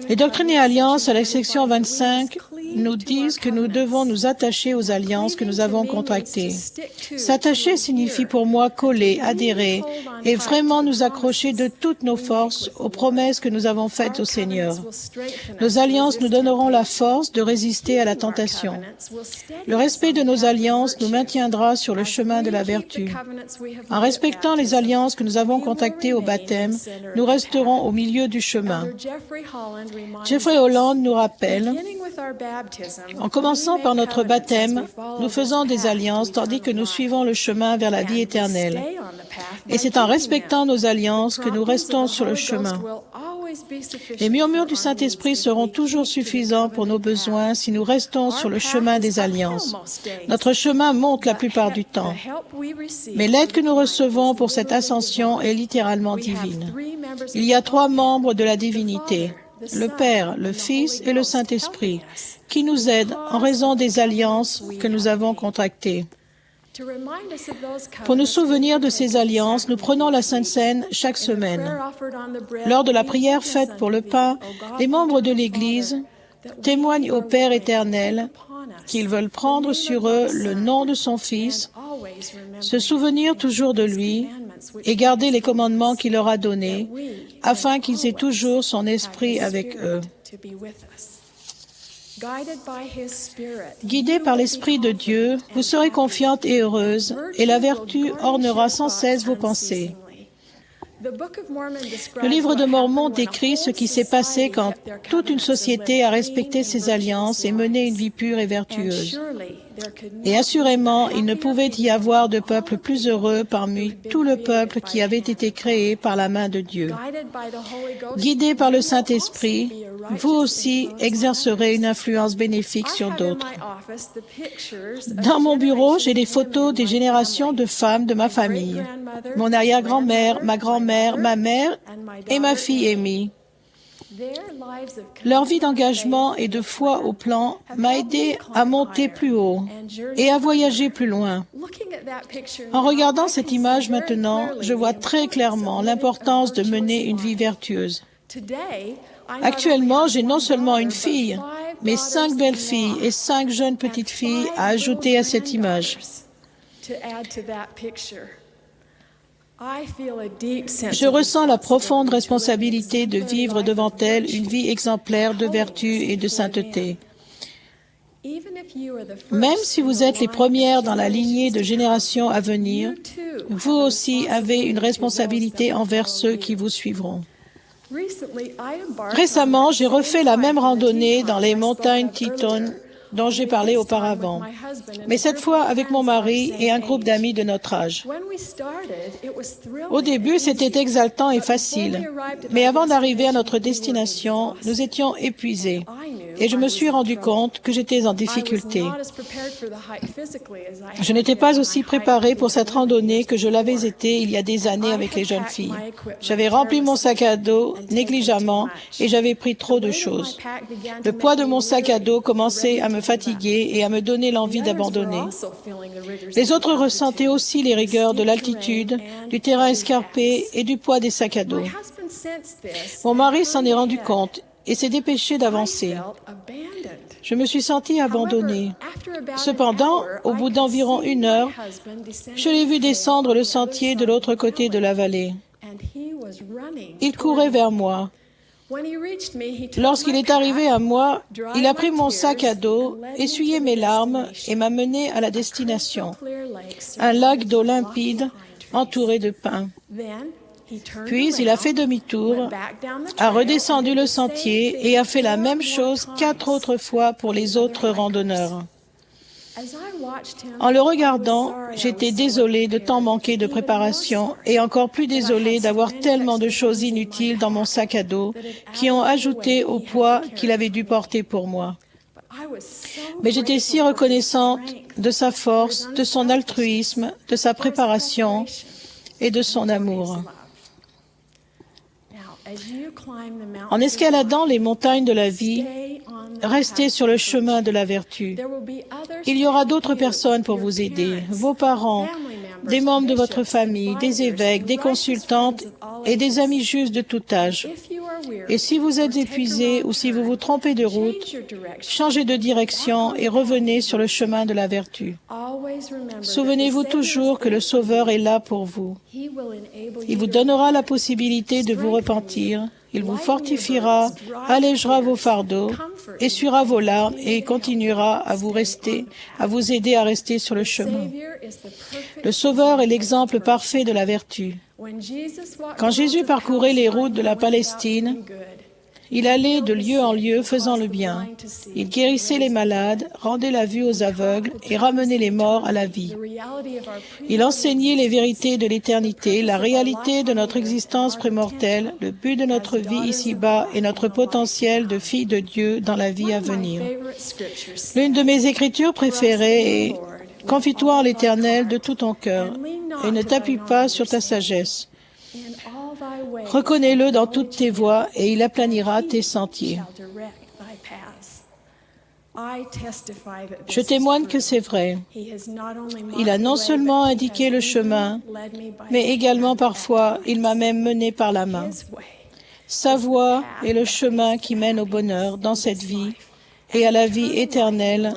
Les Doctrines et Alliances, à la section 25, nous disent que nous devons nous attacher aux alliances que nous avons contractées. S'attacher signifie pour moi coller, adhérer, et vraiment nous accrocher de toutes nos forces aux promesses que nous avons faites au Seigneur. Nos alliances nous donneront la force de résister à la tentation. Le respect de nos alliances nous maintiendra sur le chemin de la vertu. En respectant les alliances que nous avons contractées au baptême, nous resterons au milieu du chemin. Jeffrey Holland nous rappelle, en commençant par notre baptême, nous faisons des alliances tandis que nous suivons le chemin vers la vie éternelle. Et c'est en respectant nos alliances que nous restons sur le chemin. Les murmures du Saint-Esprit seront toujours suffisants pour nos besoins si nous restons sur le chemin des alliances. Notre chemin monte la plupart du temps. Mais l'aide que nous recevons pour cette ascension est littéralement divine. Il y a 3 membres de la divinité, le Père, le Fils et le Saint-Esprit, qui nous aident en raison des alliances que nous avons contractées. Pour nous souvenir de ces alliances, nous prenons la Sainte Seine chaque semaine. Lors de la prière faite pour le pain, les membres de l'Église témoignent au Père éternel qu'ils veulent prendre sur eux le nom de son Fils, se souvenir toujours de lui et garder les commandements qu'il leur a donnés, afin qu'ils aient toujours son esprit avec eux. Guidés par l'Esprit de Dieu, vous serez confiantes et heureuses, et la vertu ornera sans cesse vos pensées. Le livre de Mormon décrit ce qui s'est passé quand toute une société a respecté ses alliances et mené une vie pure et vertueuse. Et assurément, il ne pouvait y avoir de peuple plus heureux parmi tout le peuple qui avait été créé par la main de Dieu. Guidés par le Saint-Esprit, vous aussi exercerez une influence bénéfique sur d'autres. Dans mon bureau, j'ai des photos des générations de femmes de ma famille. Mon arrière-grand-mère, ma grand-mère, ma mère et ma fille Amy. Leur vie d'engagement et de foi au plan m'a aidé à monter plus haut et à voyager plus loin. En regardant cette image maintenant, je vois très clairement l'importance de mener une vie vertueuse. Actuellement, j'ai non seulement une fille, mais 5 belles filles et 5 jeunes petites filles à ajouter à cette image. Je ressens la profonde responsabilité de vivre devant elles une vie exemplaire de vertu et de sainteté. Même si vous êtes les premières dans la lignée de générations à venir, vous aussi avez une responsabilité envers ceux qui vous suivront. Récemment, j'ai refait la même randonnée dans les montagnes Teton dont j'ai parlé auparavant, mais cette fois avec mon mari et un groupe d'amis de notre âge. Au début, c'était exaltant et facile, mais avant d'arriver à notre destination, nous étions épuisés et je me suis rendu compte que j'étais en difficulté. Je n'étais pas aussi préparée pour cette randonnée que je l'avais été il y a des années avec les jeunes filles. J'avais rempli mon sac à dos négligemment et j'avais pris trop de choses. Le poids de mon sac à dos commençait à me fatiguer et à me donner l'envie d'abandonner. Les autres ressentaient aussi les rigueurs de l'altitude, du terrain escarpé et du poids des sacs à dos. Mon mari s'en est rendu compte et s'est dépêché d'avancer. Je me suis sentie abandonnée. Cependant, au bout d'environ 1 heure, je l'ai vu descendre le sentier de l'autre côté de la vallée. Il courait vers moi. Lorsqu'il est arrivé à moi, il a pris mon sac à dos, essuyé mes larmes et m'a mené à la destination, un lac d'eau limpide entouré de pins. Puis il a fait demi-tour, a redescendu le sentier et a fait la même chose 4 autres fois pour les autres randonneurs. En le regardant, j'étais désolée de tant manquer de préparation et encore plus désolée d'avoir tellement de choses inutiles dans mon sac à dos qui ont ajouté au poids qu'il avait dû porter pour moi. Mais j'étais si reconnaissante de sa force, de son altruisme, de sa préparation et de son amour. En escaladant les montagnes de la vie, restez sur le chemin de la vertu. Il y aura d'autres personnes pour vous aider, vos parents, des membres de votre famille, des évêques, des consultantes et des amis justes de tout âge. Et si vous êtes épuisé ou si vous vous trompez de route, changez de direction et revenez sur le chemin de la vertu. Souvenez-vous toujours que le Sauveur est là pour vous. Il vous donnera la possibilité de vous repentir. Il vous fortifiera, allégera vos fardeaux, essuiera vos larmes et continuera à vous aider à rester sur le chemin. Le Sauveur est l'exemple parfait de la vertu. Quand Jésus parcourait les routes de la Palestine, il allait de lieu en lieu faisant le bien. Il guérissait les malades, rendait la vue aux aveugles et ramenait les morts à la vie. Il enseignait les vérités de l'éternité, la réalité de notre existence prémortelle, le but de notre vie ici-bas et notre potentiel de fille de Dieu dans la vie à venir. L'une de mes écritures préférées est « Confie-toi en l'Éternel de tout ton cœur et ne t'appuie pas sur ta sagesse. Reconnais-le dans toutes tes voies et il aplanira tes sentiers. » Je témoigne que c'est vrai. Il a non seulement indiqué le chemin, mais également parfois, il m'a même mené par la main. Sa voie est le chemin qui mène au bonheur dans cette vie et à la vie éternelle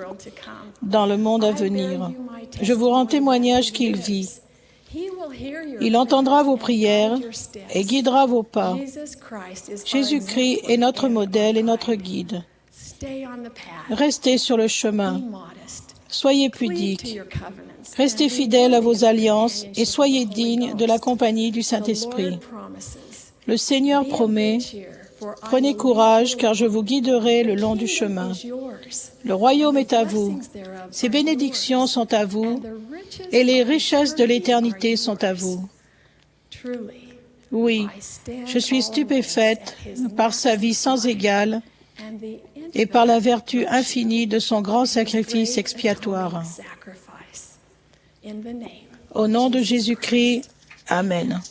dans le monde à venir. Je vous rends témoignage qu'il vit. Il entendra vos prières et guidera vos pas. Jésus-Christ est notre modèle et notre guide. Restez sur le chemin. Soyez pudiques. Restez fidèles à vos alliances et soyez dignes de la compagnie du Saint-Esprit. Le Seigneur promet, « Prenez courage, car je vous guiderai le long du chemin. Le royaume est à vous, ses bénédictions sont à vous, et les richesses de l'éternité sont à vous. » Oui, je suis stupéfaite par sa vie sans égale et par la vertu infinie de son grand sacrifice expiatoire. Au nom de Jésus-Christ, Amen.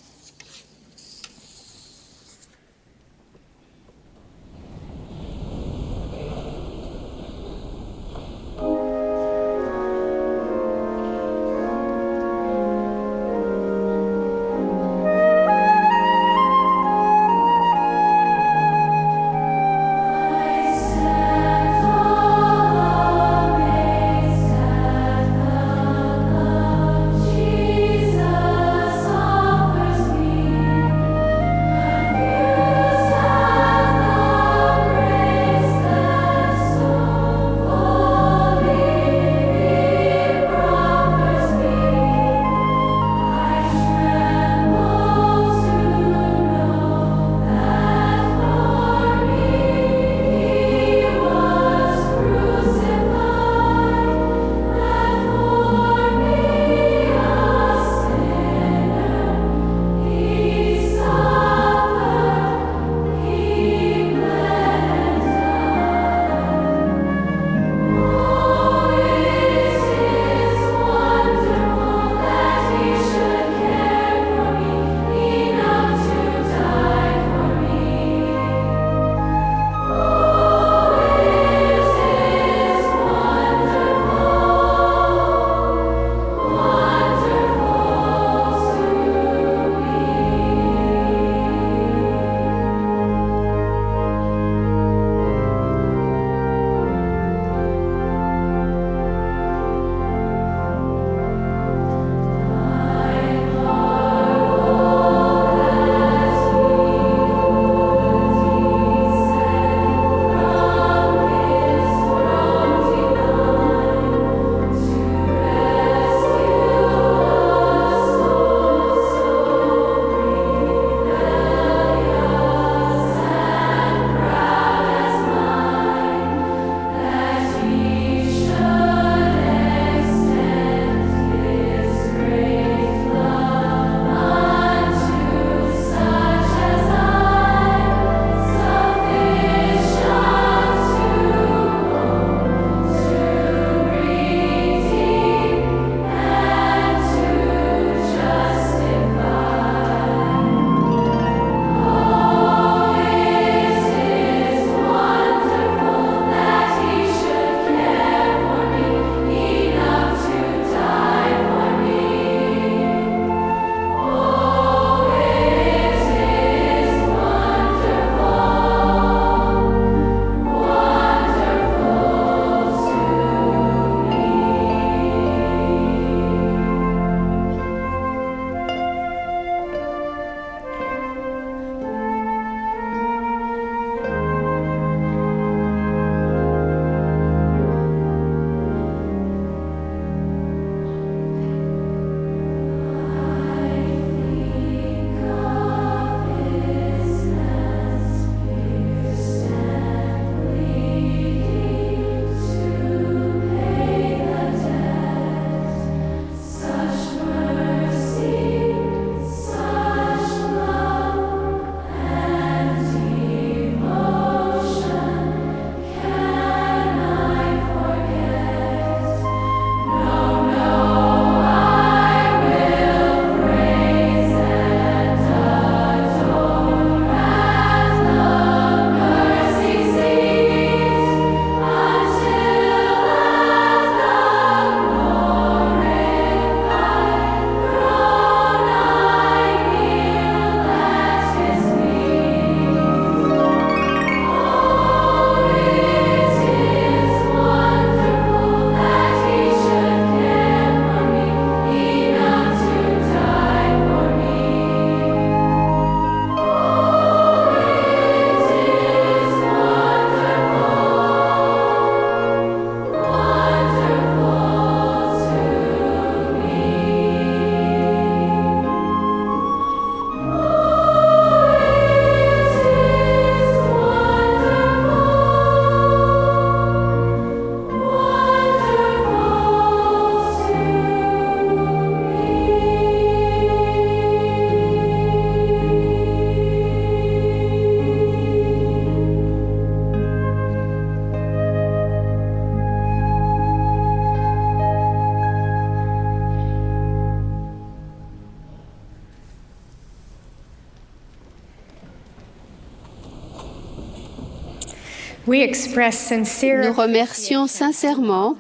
Nous remercions sincèrement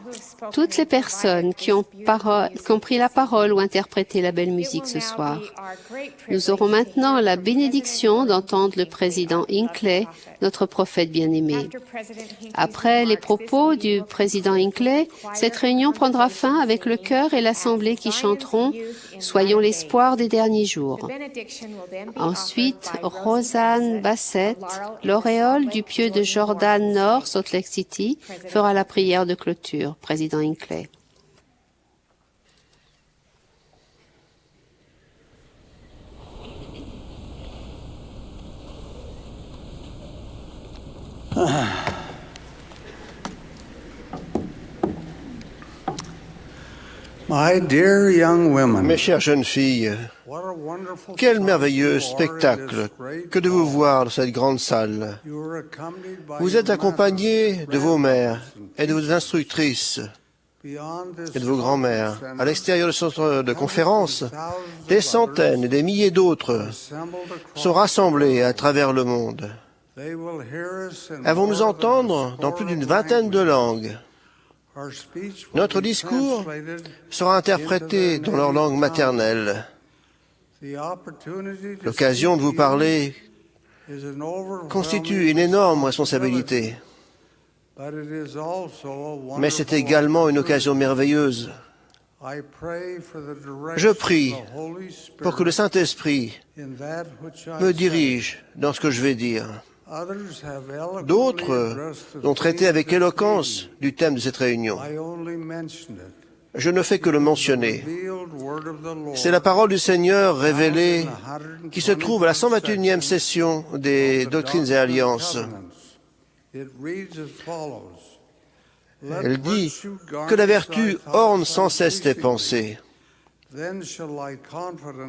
toutes les personnes qui ont pris la parole ou interprété la belle musique ce soir. Nous aurons maintenant la bénédiction d'entendre le président Hinckley, notre prophète bien-aimé. Après les propos du président Hinckley, cette réunion prendra fin avec le chœur et l'assemblée qui chanteront « Soyons l'espoir des derniers jours ». Ensuite, Rosanne Bassett, l'auréole du pieu de Jordan Nord, Salt Lake City, fera la prière de clôture. Président Hinckley. Mes chères jeunes filles, quel merveilleux spectacle que de vous voir dans cette grande salle. Vous êtes accompagnés de vos mères et de vos instructrices et de vos grands-mères. À l'extérieur du centre de conférence, des centaines et des milliers d'autres sont rassemblés à travers le monde. Elles vont nous entendre dans plus d'une vingtaine de langues. Notre discours sera interprété dans leur langue maternelle. L'occasion de vous parler constitue une énorme responsabilité. Mais c'est également une occasion merveilleuse. Je prie pour que le Saint-Esprit me dirige dans ce que je vais dire. D'autres ont traité avec éloquence du thème de cette réunion. Je ne fais que le mentionner. C'est la parole du Seigneur révélée qui se trouve à la 121e session des Doctrines et Alliances. Elle dit que la vertu orne sans cesse tes pensées.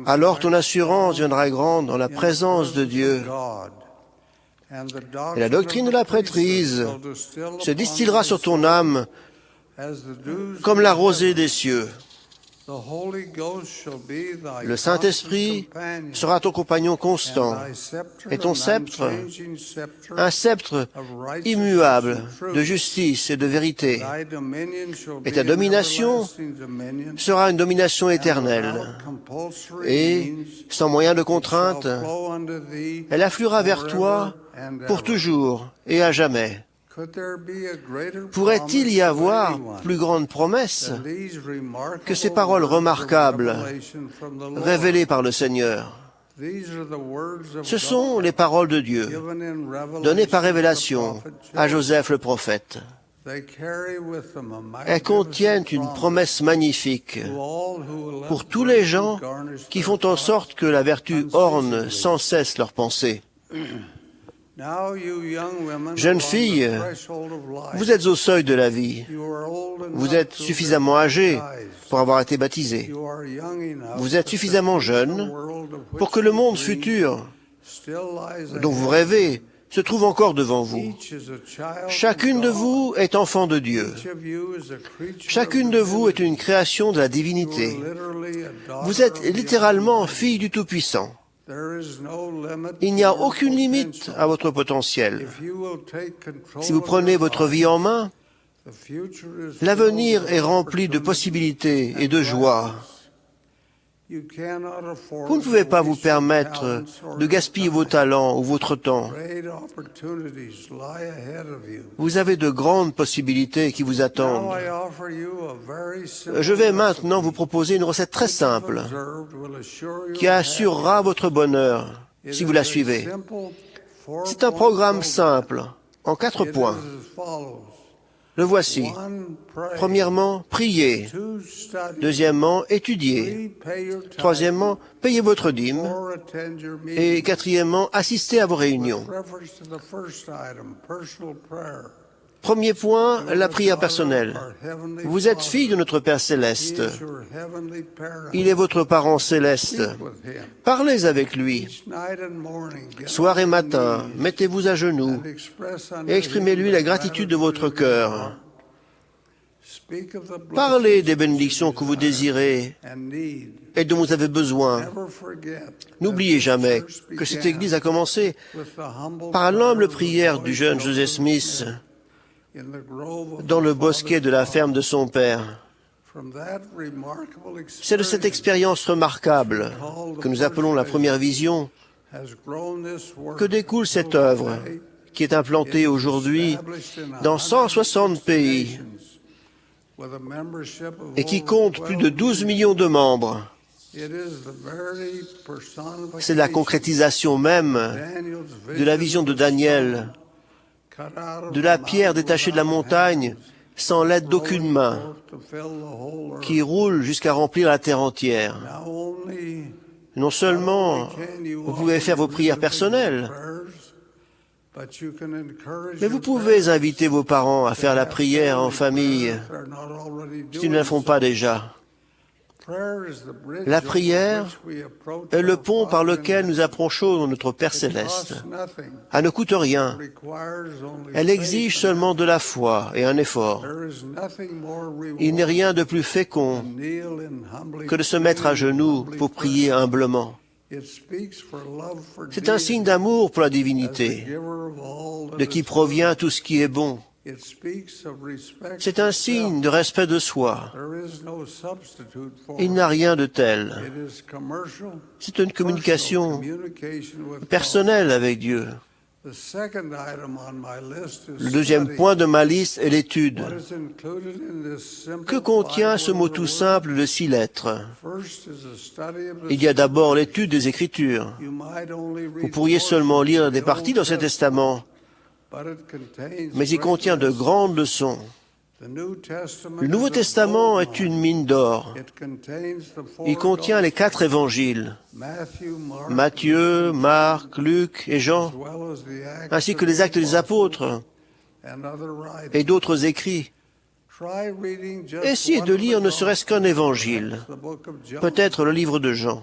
Alors ton assurance viendra grande dans la présence de Dieu. Et la doctrine de la prêtrise se distillera sur ton âme comme la rosée des cieux. Le Saint-Esprit sera ton compagnon constant, et ton sceptre, un sceptre immuable de justice et de vérité. Et ta domination sera une domination éternelle. Et, sans moyen de contrainte, elle affluera vers toi pour toujours et à jamais. Pourrait-il y avoir plus grande promesse que ces paroles remarquables révélées par le Seigneur? Ce sont les paroles de Dieu, données par révélation à Joseph le prophète. Elles contiennent une promesse magnifique pour tous les gens qui font en sorte que la vertu orne sans cesse leurs pensées. Jeunes filles, vous êtes au seuil de la vie. Vous êtes suffisamment âgées pour avoir été baptisées. Vous êtes suffisamment jeunes pour que le monde futur dont vous rêvez se trouve encore devant vous. Chacune de vous est enfant de Dieu. Chacune de vous est une création de la divinité. Vous êtes littéralement fille du Tout-Puissant. Il n'y a aucune limite à votre potentiel. Si vous prenez votre vie en main, l'avenir est rempli de possibilités et de joie. Vous ne pouvez pas vous permettre de gaspiller vos talents ou votre temps. Vous avez de grandes possibilités qui vous attendent. Je vais maintenant vous proposer une recette très simple qui assurera votre bonheur si vous la suivez. C'est un programme simple, en 4 points. Le voici. Premièrement, priez. Deuxièmement, étudiez. Troisièmement, payez votre dîme. Et quatrièmement, assistez à vos réunions. Premier point, la prière personnelle. Vous êtes fille de notre Père Céleste. Il est votre parent céleste. Parlez avec lui. Soir et matin, mettez-vous à genoux et exprimez-lui la gratitude de votre cœur. Parlez des bénédictions que vous désirez et dont vous avez besoin. N'oubliez jamais que cette Église a commencé par l'humble prière du jeune Joseph Smith dans le bosquet de la ferme de son père. C'est de cette expérience remarquable que nous appelons la première vision que découle cette œuvre qui est implantée aujourd'hui dans 160 pays et qui compte plus de 12 millions de membres. C'est la concrétisation même de la vision de Daniel, de la pierre détachée de la montagne sans l'aide d'aucune main, qui roule jusqu'à remplir la terre entière. Non seulement vous pouvez faire vos prières personnelles, mais vous pouvez inviter vos parents à faire la prière en famille, s'ils ne la font pas déjà. La prière est le pont par lequel nous approchons notre Père céleste. Elle ne coûte rien. Elle exige seulement de la foi et un effort. Il n'est rien de plus fécond que de se mettre à genoux pour prier humblement. C'est un signe d'amour pour la divinité, de qui provient tout ce qui est bon. C'est un signe de respect de soi. Il n'y a rien de tel. C'est une communication personnelle avec Dieu. Le deuxième point de ma liste est l'étude. Que contient ce mot tout simple de 6 lettres? Il y a d'abord l'étude des Écritures. Vous pourriez seulement lire des parties dans l'Ancien Testament, mais il contient de grandes leçons. Le Nouveau Testament est une mine d'or. Il contient les 4 évangiles, Matthieu, Marc, Luc et Jean, ainsi que les Actes des Apôtres et d'autres écrits. Essayez de lire ne serait-ce qu'un évangile, peut-être le livre de Jean.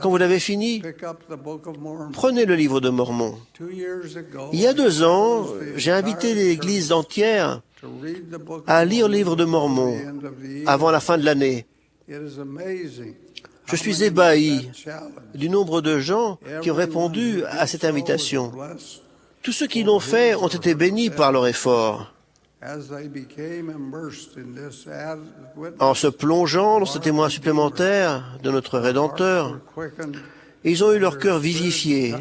Quand vous l'avez fini, prenez le livre de Mormon. Il y a 2 ans, j'ai invité l'Église entière à lire le livre de Mormon avant la fin de l'année. Je suis ébahi du nombre de gens qui ont répondu à cette invitation. Tous ceux qui l'ont fait ont été bénis par leur effort. En se plongeant dans ce témoin supplémentaire de notre Rédempteur, ils ont eu leur cœur vivifié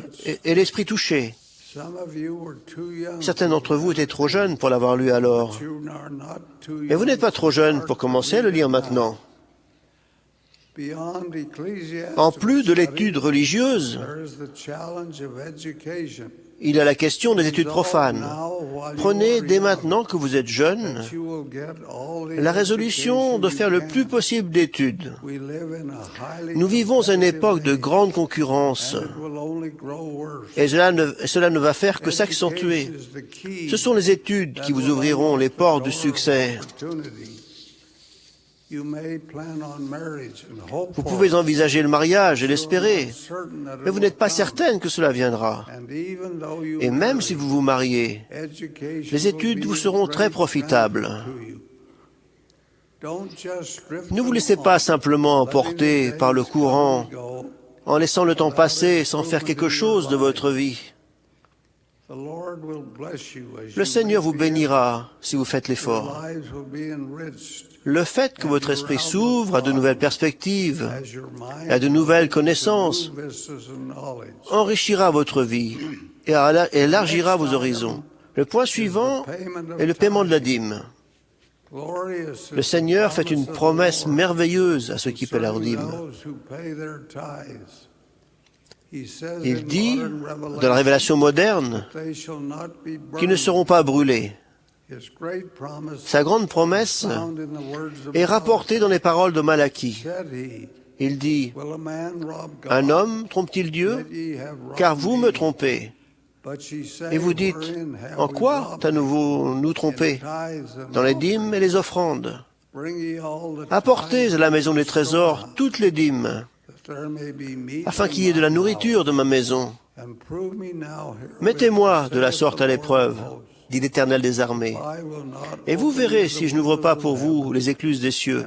et l'esprit touché. Certains d'entre vous étaient trop jeunes pour l'avoir lu alors, mais vous n'êtes pas trop jeunes pour commencer à le lire maintenant. En plus de l'étude religieuse, il y a la question des études profanes. Prenez dès maintenant que vous êtes jeune la résolution de faire le plus possible d'études. Nous vivons à une époque de grande concurrence et cela ne va faire que s'accentuer. Ce sont les études qui vous ouvriront les portes du succès. Vous pouvez envisager le mariage et l'espérer, mais vous n'êtes pas certaine que cela viendra. Et même si vous vous mariez, les études vous seront très profitables. Ne vous laissez pas simplement emporter par le courant en laissant le temps passer sans faire quelque chose de votre vie. Le Seigneur vous bénira si vous faites l'effort. Le fait que votre esprit s'ouvre à de nouvelles perspectives, à de nouvelles connaissances, enrichira votre vie et élargira vos horizons. Le point suivant est le paiement de la dîme. Le Seigneur fait une promesse merveilleuse à ceux qui paient leur dîme. Il dit, dans la révélation moderne, qu'ils ne seront pas brûlés. Sa grande promesse est rapportée dans les paroles de Malachie. Il dit, « Un homme trompe-t-il Dieu? Car vous me trompez. » Et vous dites, « En quoi à nouveau nous tromper? Dans les dîmes et les offrandes. Apportez à la maison des trésors toutes les dîmes, afin qu'il y ait de la nourriture de ma maison. Mettez-moi de la sorte à l'épreuve. dit l'Éternel des armées. Et vous verrez si je n'ouvre pas pour vous les écluses des cieux,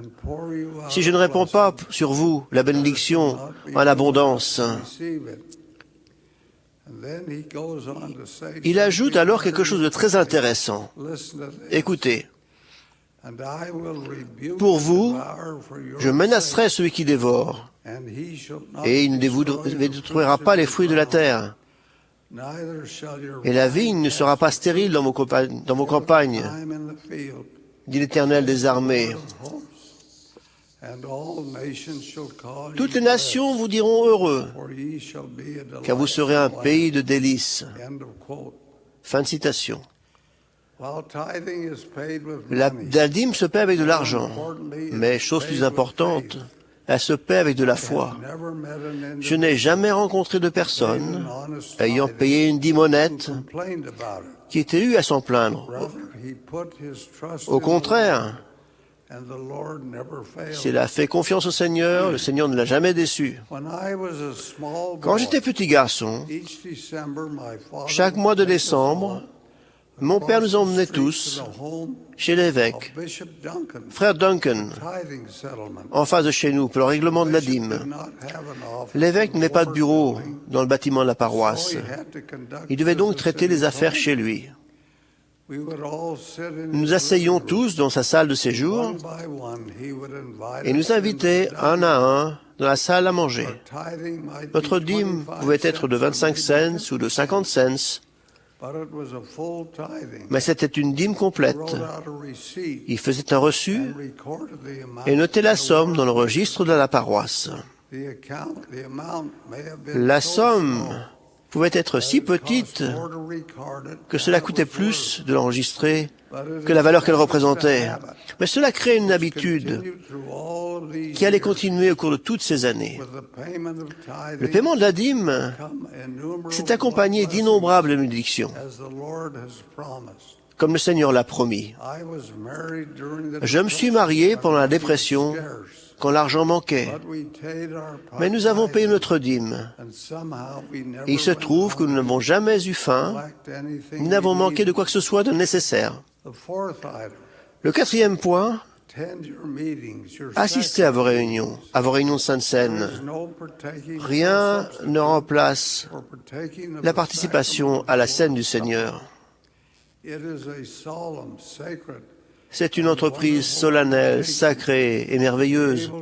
si je ne répands pas sur vous la bénédiction en abondance. Il ajoute alors quelque chose de très intéressant. Écoutez, pour vous, je menacerai celui qui dévore, et il ne détruira pas les fruits de la terre. Et la vigne ne sera pas stérile dans vos campagnes, dit l'Éternel des armées. Toutes les nations vous diront heureux, car vous serez un pays de délices. Fin de citation. La dîme se paie avec de l'argent, mais chose plus importante, elle se paie avec de la foi. Je n'ai jamais rencontré de personne ayant payé une dîme honnête qui était eu à s'en plaindre. Au contraire, s'il a fait confiance au Seigneur, le Seigneur ne l'a jamais déçu. Quand j'étais petit garçon, chaque mois de décembre, mon père nous emmenait tous chez l'évêque, frère Duncan, en face de chez nous, pour le règlement de la dîme. L'évêque n'avait pas de bureau dans le bâtiment de la paroisse. Il devait donc traiter les affaires chez lui. Nous nous asseyions tous dans sa salle de séjour et nous invitait un à un dans la salle à manger. Notre dîme pouvait être de 25 cents ou de 50 cents, mais c'était une dîme complète. Il faisait un reçu et notait la somme dans le registre de la paroisse. La somme pouvait être si petite que cela coûtait plus de l'enregistrer que la valeur qu'elle représentait. Mais cela créait une habitude qui allait continuer au cours de toutes ces années. Le paiement de la dîme s'est accompagné d'innombrables bénédictions, comme le Seigneur l'a promis. Je me suis marié pendant la dépression, quand l'argent manquait. Mais nous avons payé notre dîme. Et il se trouve que nous n'avons jamais eu faim, nous n'avons manqué de quoi que ce soit de nécessaire. Le quatrième point, assistez à vos réunions de Sainte Seine. Rien ne remplace la participation à la scène du Seigneur. C'est une entreprise solennelle, sacrée et merveilleuse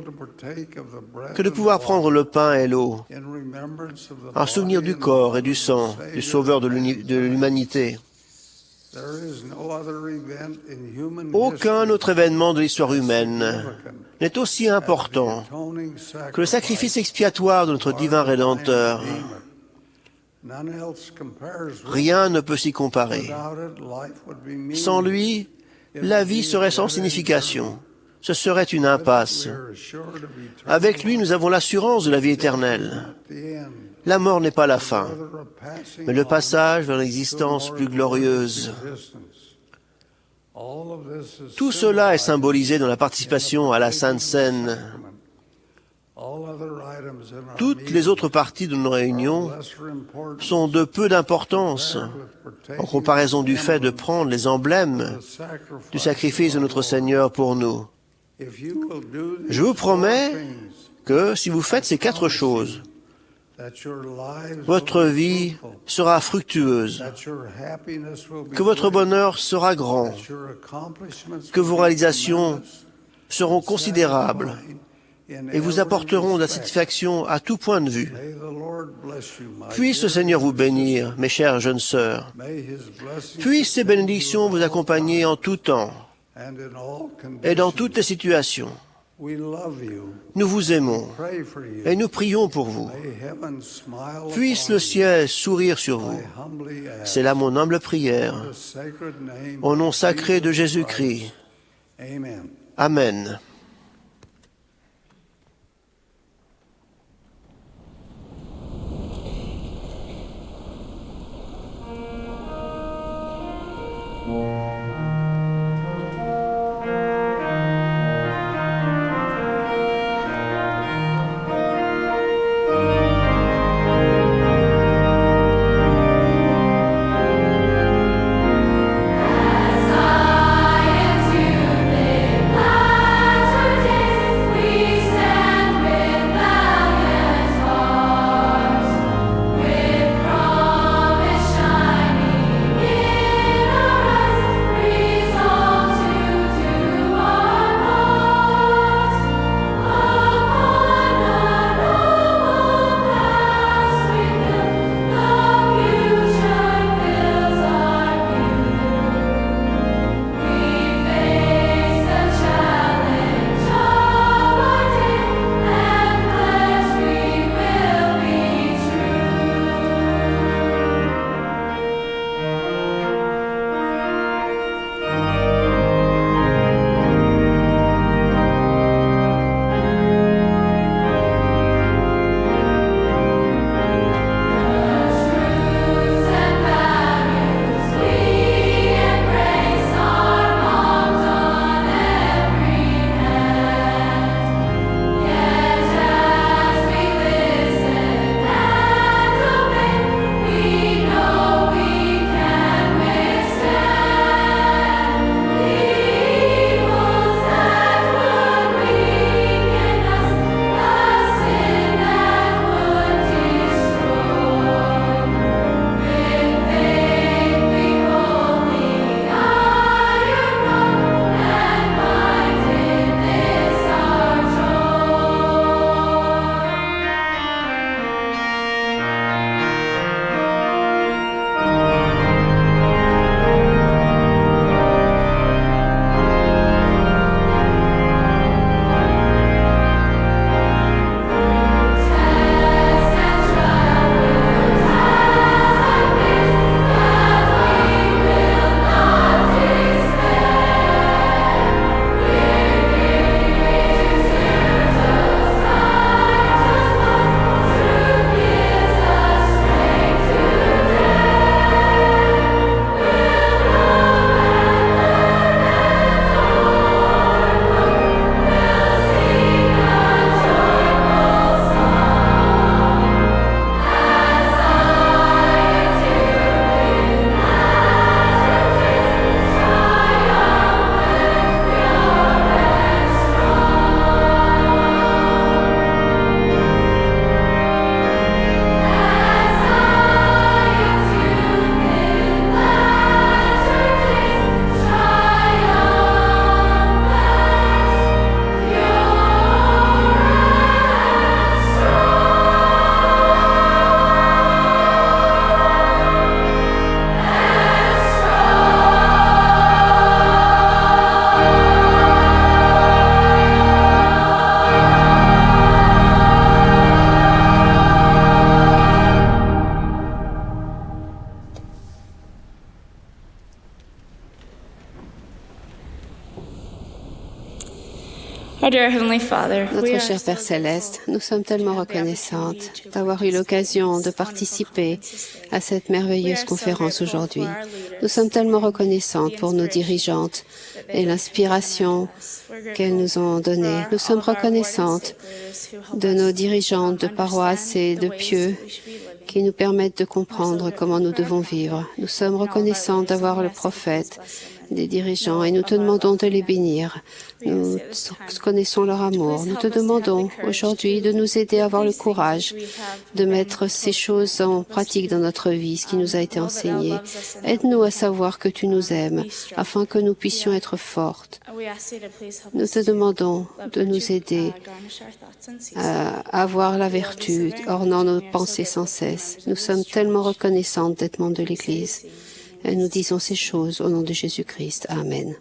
que de pouvoir prendre le pain et l'eau en souvenir du corps et du sang du Sauveur de l'humanité. Aucun autre événement de l'histoire humaine n'est aussi important que le sacrifice expiatoire de notre divin Rédempteur. Rien ne peut s'y comparer. Sans lui, la vie serait sans signification. Ce serait une impasse. Avec lui, nous avons l'assurance de la vie éternelle. La mort n'est pas la fin, mais le passage vers l'existence plus glorieuse. Tout cela est symbolisé dans la participation à la Sainte Seine. Toutes les autres parties de nos réunions sont de peu d'importance en comparaison du fait de prendre les emblèmes du sacrifice de notre Seigneur pour nous. Je vous promets que si vous faites ces 4 choses, votre vie sera fructueuse, que votre bonheur sera grand, que vos réalisations seront considérables et vous apporteront de la satisfaction à tout point de vue. Puisse le Seigneur vous bénir, mes chères jeunes sœurs. Puissent ces bénédictions vous accompagner en tout temps et dans toutes les situations. Nous vous aimons et nous prions pour vous. Puisse le ciel sourire sur vous. C'est là mon humble prière. Au nom sacré de Jésus-Christ. Amen. Notre cher Père Céleste, nous sommes tellement reconnaissantes d'avoir eu l'occasion de participer à cette merveilleuse conférence aujourd'hui. Nous sommes tellement reconnaissantes pour nos dirigeantes et l'inspiration qu'elles nous ont donnée. Nous sommes reconnaissantes de nos dirigeantes de paroisse et de pieux qui nous permettent de comprendre comment nous devons vivre. Nous sommes reconnaissants d'avoir le prophète, des dirigeants, et nous te demandons de les bénir. Nous connaissons leur amour. Nous te demandons aujourd'hui de nous aider à avoir le courage de mettre ces choses en pratique dans notre vie, ce qui nous a été enseigné. Aide-nous à savoir que tu nous aimes, afin que nous puissions être fortes. Nous te demandons de nous aider à avoir la vertu ornant nos pensées sans cesse. Nous sommes tellement reconnaissantes d'être membres de l'Église. Et nous disons ces choses au nom de Jésus-Christ. Amen.